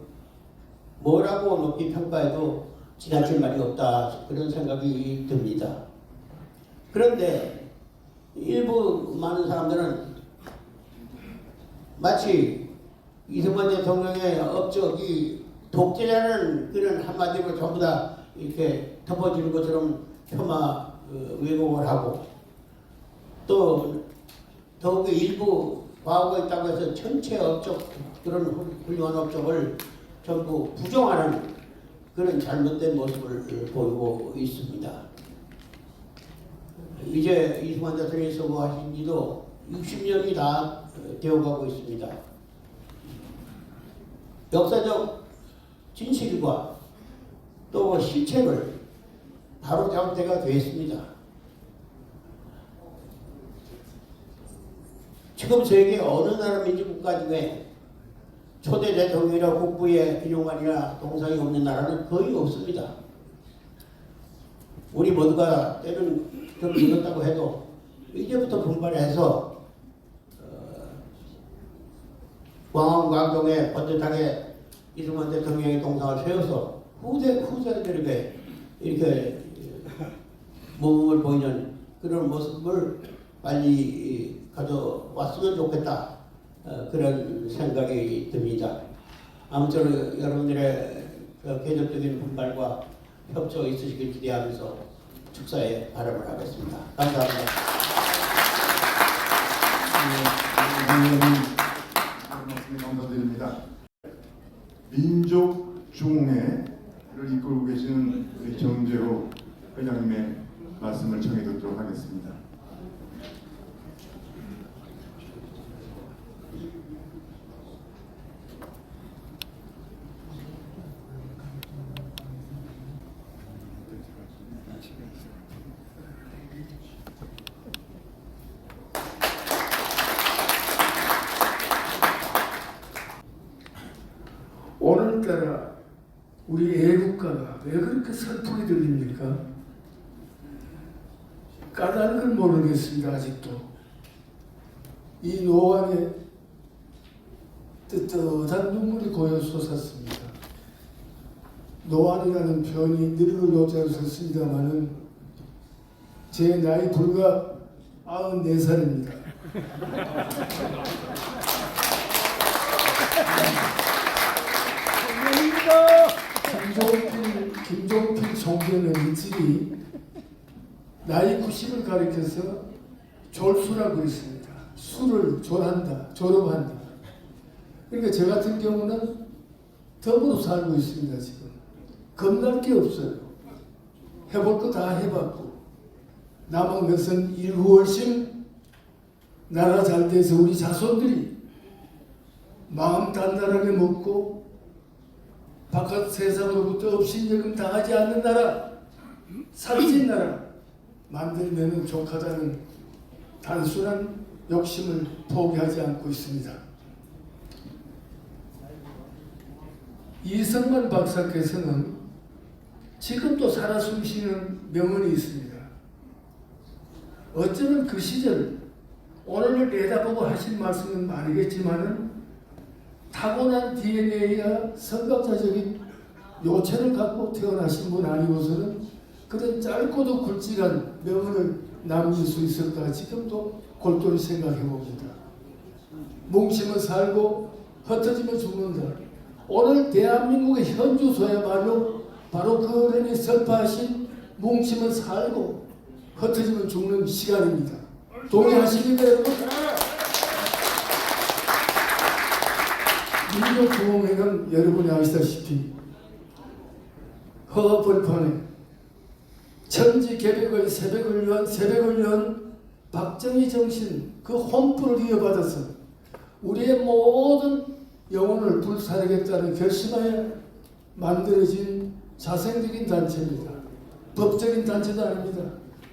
뭐라고 높이 평가해도 지나칠 말이 없다. 그런 생각이 듭니다. 그런데 일부 많은 사람들은 마치 이승만 대통령의 업적이 독재자는 그런 한마디로 전부 다 이렇게 덮어지는 것처럼 폄하 왜곡을 하고 또 더욱이 일부 과거가 있다고 해서 전체 업적 그런 훌륭한 업적을 전부 부정하는 그런 잘못된 모습을 보이고 있습니다. 이제 이승만 대통령이 서거하신 지도 60년이 다 되어가고 있습니다. 역사적 진실과 또 실책을 바로잡을 때가 되었습니다. 지금 세계 어느 나라 민주국가 중에 초대 대통령이나 국부의 기념관이나 동상이 없는 나라는 거의 없습니다. 우리 모두가 때는 좀 늦었다고 해도 이제부터 분발해서 광화문 광동에 번듯하게 이승만 대통령의 동상을 세워서 후세들에게 이렇게 모범을 보이는 그런 모습을 빨리 가져왔으면 좋겠다. 그런 생각이 듭니다. 아무쪼록 여러분들의 계속적인 분발과 협조 있으시길 기대하면서 축사에 발언을 하겠습니다. 감사합니다. 말씀 감사드립니다. 민족 중흥회를 이끌고 계시는 우리 정재호 회장님의 말씀을 청해 듣도록 하겠습니다. 오늘따라 우리 애국가가 왜 그렇게 슬프게 들립니까? 까다는 건 모르겠습니다. 아직도 이 노안에 뜨뜻한 눈물이 고여 솟았습니다. 노안이라는 표현이 늙은 요자로 썼습니다마는 제 나이 불과 94살입니다. 김종필 총재는 일찍이 나이 90을 가리켜서 졸수라고 했습니다. 수를 졸업한다. 그러니까 저 같은 경우는 더불어 살고 있습니다. 지금 겁날 게 없어요. 해볼 거 다 해봤고 남은 것은 일후월심 나라 잘 돼서 우리 자손들이 마음 단단하게 먹고 바깥 세상으로부터 업신여금 당하지 않는 나라, 살찐 나라 만들면 좋겠다는 단순한 욕심을 포기하지 않고 있습니다. 이승만 박사께서는 지금도 살아 숨쉬는 명언이 있습니다. 어쩌면 그 시절 오늘을 내다보고 하신 말씀은 아니겠지만은 타고난 DNA와 선각자적인 요체를 갖고 태어나신 분 아니고서는 그런 짧고도 굵직한 명언을 남길 수 있을까 지금도 골똘히 생각해 봅니다. 뭉치면 살고 흩어지면 죽는다. 오늘 대한민국의 현주소야말로 바로 그 어른이 선포하신 뭉치면 살고 흩어지면 죽는 시간입니다. 동의하십니까 여러분? 민족구호회는 여러분이 아시다시피 허허벌판에 천지개벽의 새벽을 연 박정희 정신 그 혼불을 이어받아서 우리의 모든 영혼을 불사르겠다는 결심하에 만들어진 자생적인 단체입니다. 법적인 단체도 아닙니다.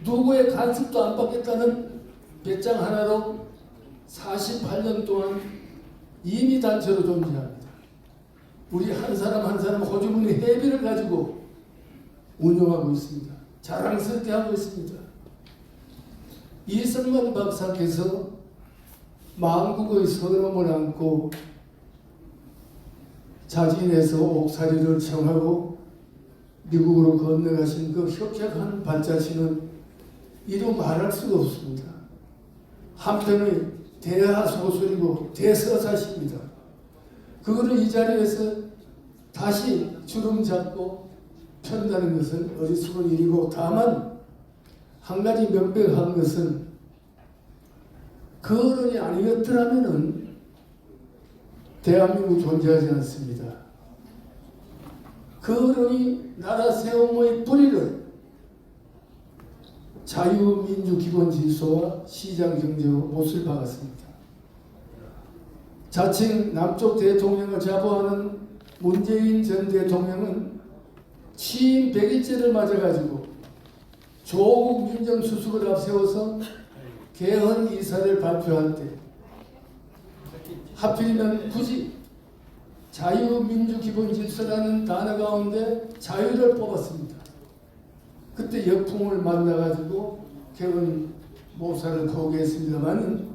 누구의 간섭도 안 받겠다는 배짱 하나로 48년 동안 이미 단체로 존재합니다. 우리 한 사람 한 사람 호주머니 회비를 가지고 운영하고 있습니다. 자랑스럽게 하고 있습니다. 이승만 박사께서 만국의 서러움을 안고 자진해서 옥살이를 청하고 미국으로 건너가신 그 혁혁한 발자취는 이루 말할 수가 없습니다. 한편의 대하소설이고 대서사십니다. 그거를 이 자리에서 다시 주름 잡고 편다는 것은 어리석은 일이고, 다만 한 가지 명백한 것은 그 어른이 아니었더라면은 대한민국 존재하지 않습니다. 그 어른이 나라 세움의 뿌리를 자유민주기본질서와 시장경제로 못을 박았습니다. 자칭 남쪽 대통령을 자부하는 문재인 전 대통령은 취임 100일째를 맞아가지고 조국 민정수석을 앞세워서 개헌 이사를 발표할 때 하필이면 굳이 자유민주기본질서라는 단어 가운데 자유를 뽑았습니다. 그때 역풍을 만나가지고 개헌 모사를 포기했습니다만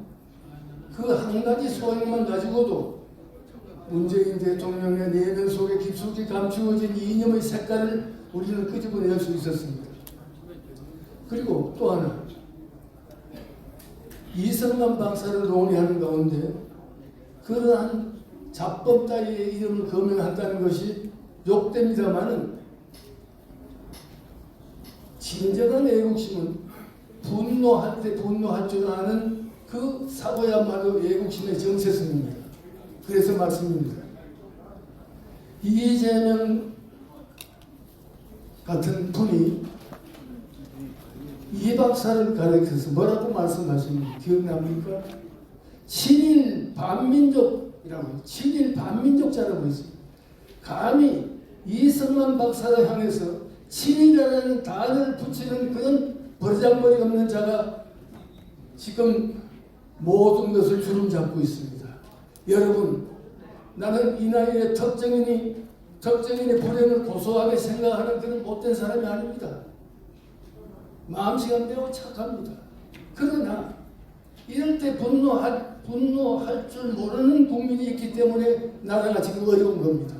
그 한 가지 소행만 가지고도 문재인 대통령의 내면 속에 깊숙이 감추어진 이념의 색깔을 우리는 끄집어낼 수 있었습니다. 그리고 또 하나, 이승만 박사를 논의하는 가운데 그러한 잡범 따위의 이름을 거명한다는 것이 욕됩니다마는 진정한 애국심은 분노할 때 분노할 줄 아는 그 사고야말로 애국심의 정체성입니다. 그래서 말씀입니다. 이재명 같은 분이 이 박사를 가리켜서 뭐라고 말씀하십니까? 기억납니까? 친일 반민족이라고, 친일 반민족자라고 했습니다. 감히 이승만 박사를 향해서 친일이라는 단어를 붙이는 그런 버르장머리 없는 자가 지금 모든 것을 주름 잡고 있습니다. 여러분, 나는 이 나이에 덕정인의 불행을 고소하게 생각하는 그런 못된 사람이 아닙니다. 마음씨가 매우 착합니다. 그러나 이럴 때 분노할 줄 모르는 국민이 있기 때문에 나라가 지금 어려운 겁니다.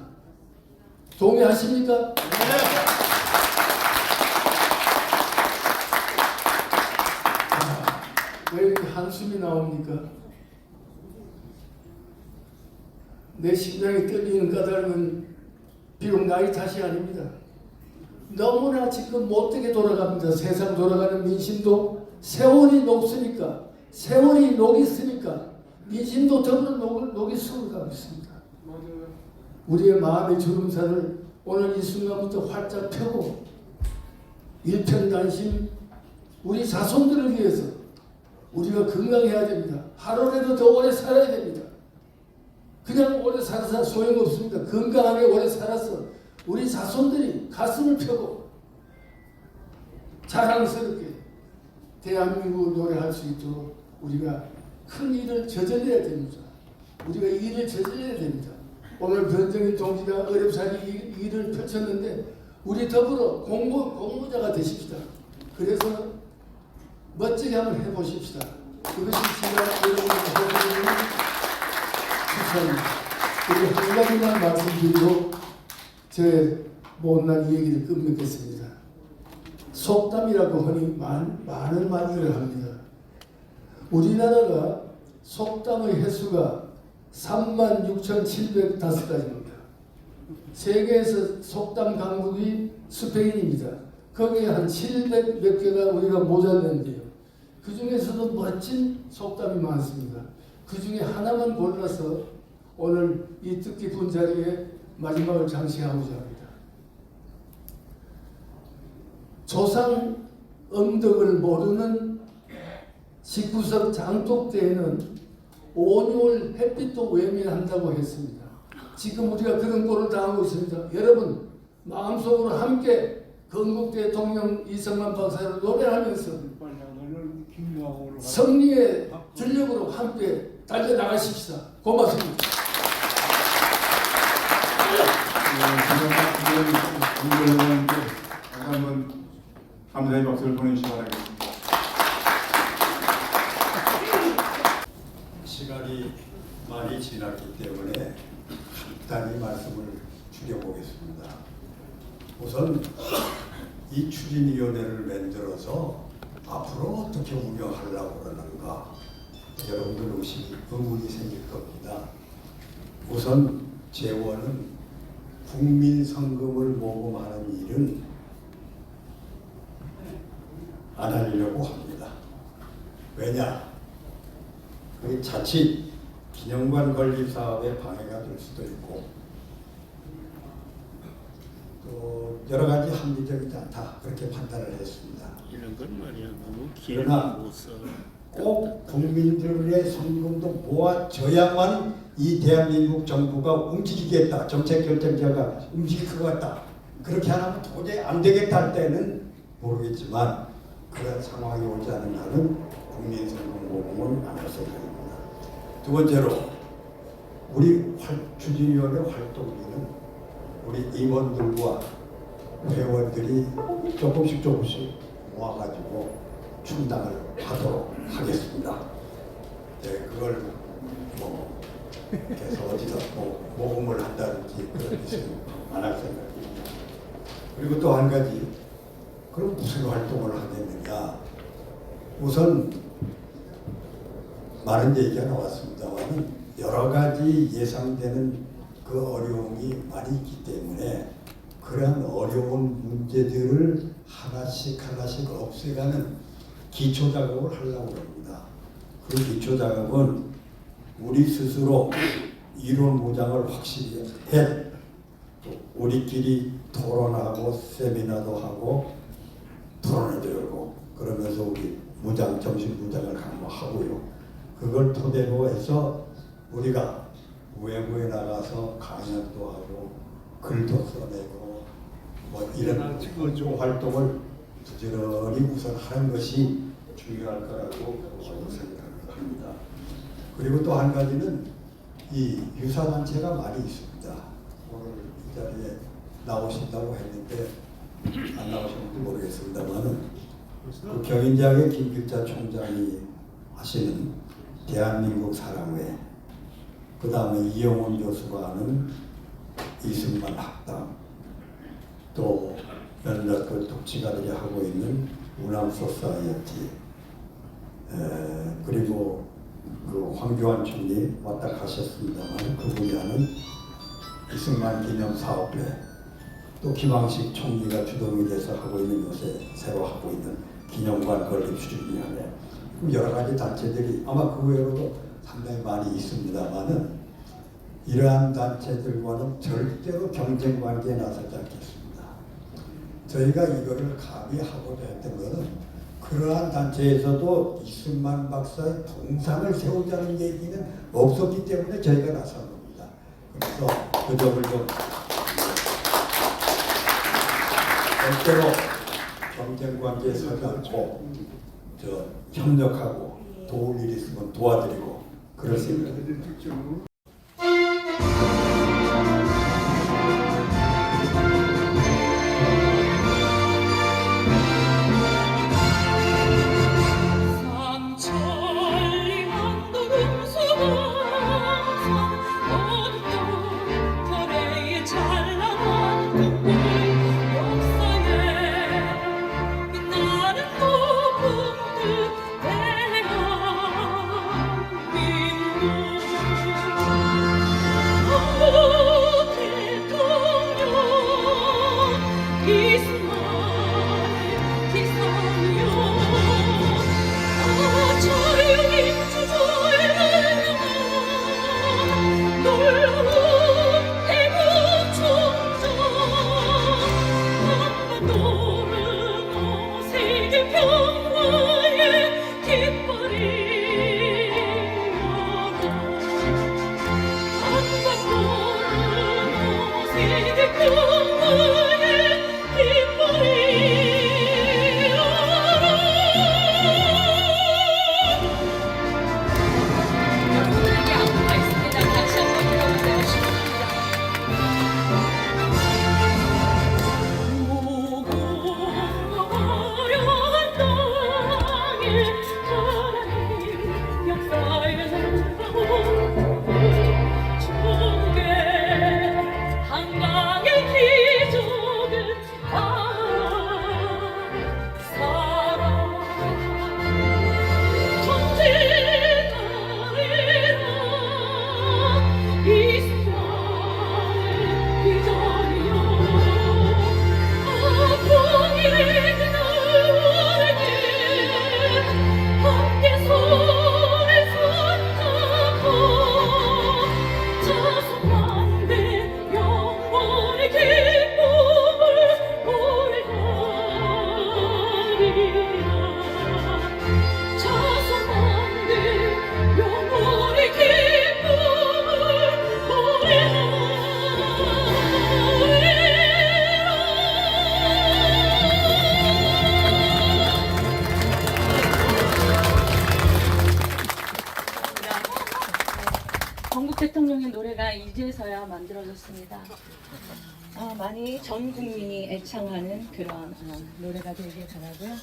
동의하십니까? 네. 왜 이렇게 한숨이 나옵니까? 내 심장이 떨리는 까닭은 비록 나이 탓이 아닙니다. 너무나 지금 못되게 돌아갑니다. 세상 돌아가는 민심도 세월이 녹으니까, 세월이 녹있으니까 민심도 더불어 녹이 슬어가고 있습니다. 우리의 마음의 주름살을 오늘 이 순간부터 활짝 펴고 일편단심 우리 자손들을 위해서 우리가 건강해야 됩니다. 하루라도 더 오래 살아야 됩니다. 그냥 오래 살아서 소용없습니다. 건강하게 오래 살아서 우리 자손들이 가슴을 펴고 자랑스럽게 대한민국을 노래할 수 있도록 우리가 큰 일을 저질러야 됩니다. 우리가 일을 저질러야 됩니다. 오늘 변정인 동지가 어렵사리 일을 펼쳤는데 우리 더불어 공부자가 되십시다. 그래서 멋지게 한번 해보십시다. 그것이 제가 여러분께 해드리는 추천입니다. 그리고 한 가지만 말씀드리고 제 못난 얘기를 끝맺겠습니다. 속담이라고 흔히 많은 말들을 합니다. 우리나라가 속담의 횟수가 36,705가지입니다. 세계에서 속담 강국이 스페인입니다. 거기에 한 700 몇 개가 우리가 모자랐는데요. 그 중에서도 멋진 속담이 많습니다. 그 중에 하나만 골라서 오늘 이 뜻깊은 자리에 마지막을 장식하고자 합니다. 조상 음덕을 모르는 19석 장독대에는 온유월 햇빛도 외면한다고 했습니다. 지금 우리가 그런 꼴을 당하고 있습니다. 여러분, 마음속으로 함께 건국 대통령 이승만 박사를 노래하면서 승리의 전력으로 함께 달려나가십시다. 고맙습니다. 한번 감사의 박수를 보내주시기 바라겠습니다. 시간이 많이 지났기 때문에 간단히 말씀을 줄여보겠습니다. 우선 이 추진위원회를 만들어서 앞으로 어떻게 운영하려고 그러는가 여러분들 의문이 생길 겁니다. 우선 재원은 국민 성금을 모금하는 일은 안 하려고 합니다. 왜냐? 그 자칫 기념관 건립 사업에 방해가 될 수도 있고 또 여러 가지 합리적이지 않다 그렇게 판단을 했습니다. 이런 건 말이야 너무 그러나 꼭 국민들의 성금도 모아져야만 이 대한민국 정부가 움직이겠다, 정책 결정자가 움직일 것 같다, 그렇게 안 하면 도저히 안 되겠다 할 때는 모르겠지만 그런 상황이 오지 않은 한은 국민 성금 모금을 안 할 생각입니다. 두 번째로 우리 추진위원회 활동에는 우리 임원들과 회원들이 조금씩 모아가지고 충당을 하도록 하겠습니다. 네, 그걸 뭐 계속 어디서 모금을 한다든지 그런 짓은 안 할 생각입니다. 그리고 또 한 가지, 그럼 무슨 활동을 하겠느냐? 우선 많은 얘기가 나왔습니다만 여러 가지 예상되는 그 어려움이 많이 있기 때문에 그러한 어려운 문제들을 하나씩 없애가는 기초 작업을 하려고 합니다. 그 기초 작업은 우리 스스로 이론 무장을 확실히 해 우리끼리 토론하고 세미나도 하고 토론회도 열고 그러면서 우리 정신 무장을 강화하고요. 그걸 토대로 해서 우리가 외부에 나가서 강연도 하고 글도 써내고 뭐 이런 활동을 부지런히 우선 하는 것이 중요할 거라고 생각합니다. 그리고 또 한 가지는 이 유사단체가 많이 있습니다. 오늘 이 자리에 나오신다고 했는데 안 나오셨는지 모르겠습니다만은 그 경인대학의 김길자 총장이 하시는 대한민국 사랑회, 그 다음에 이영훈 교수가 하는 이승만 학당, 또 몇몇 그 독지가들이 하고 있는 우남 소사이어티, 그리고 그 황교안 총리 왔다 가셨습니다만 그분이 하는 이승만 기념 사업회, 또 김황식 총리가 주동이 돼서 하고 있는 요새 새로 하고 있는 기념관 건립 추진위원회, 여러 가지 단체들이 아마 그 외로도 상당히 많이 있습니다만은 이러한 단체들과는 절대로 경쟁 관계에 나서지 않겠습니다. 저희가 이거를 감히 하고자 했던 것은 그러한 단체에서도 이승만 박사의 동상을 세우자는 얘기는 없었기 때문에 저희가 나선 겁니다. 그래서 그 점을 좀 절대로 경쟁 관계에 서지 않고 협력하고 도울 일이 있으면 도와드리고 그럴 생각입니다. 전국 대통령의 노래가 이제서야 만들어졌습니다. 많이 전 국민이 애창하는 그런 노래가 되길 바라고요.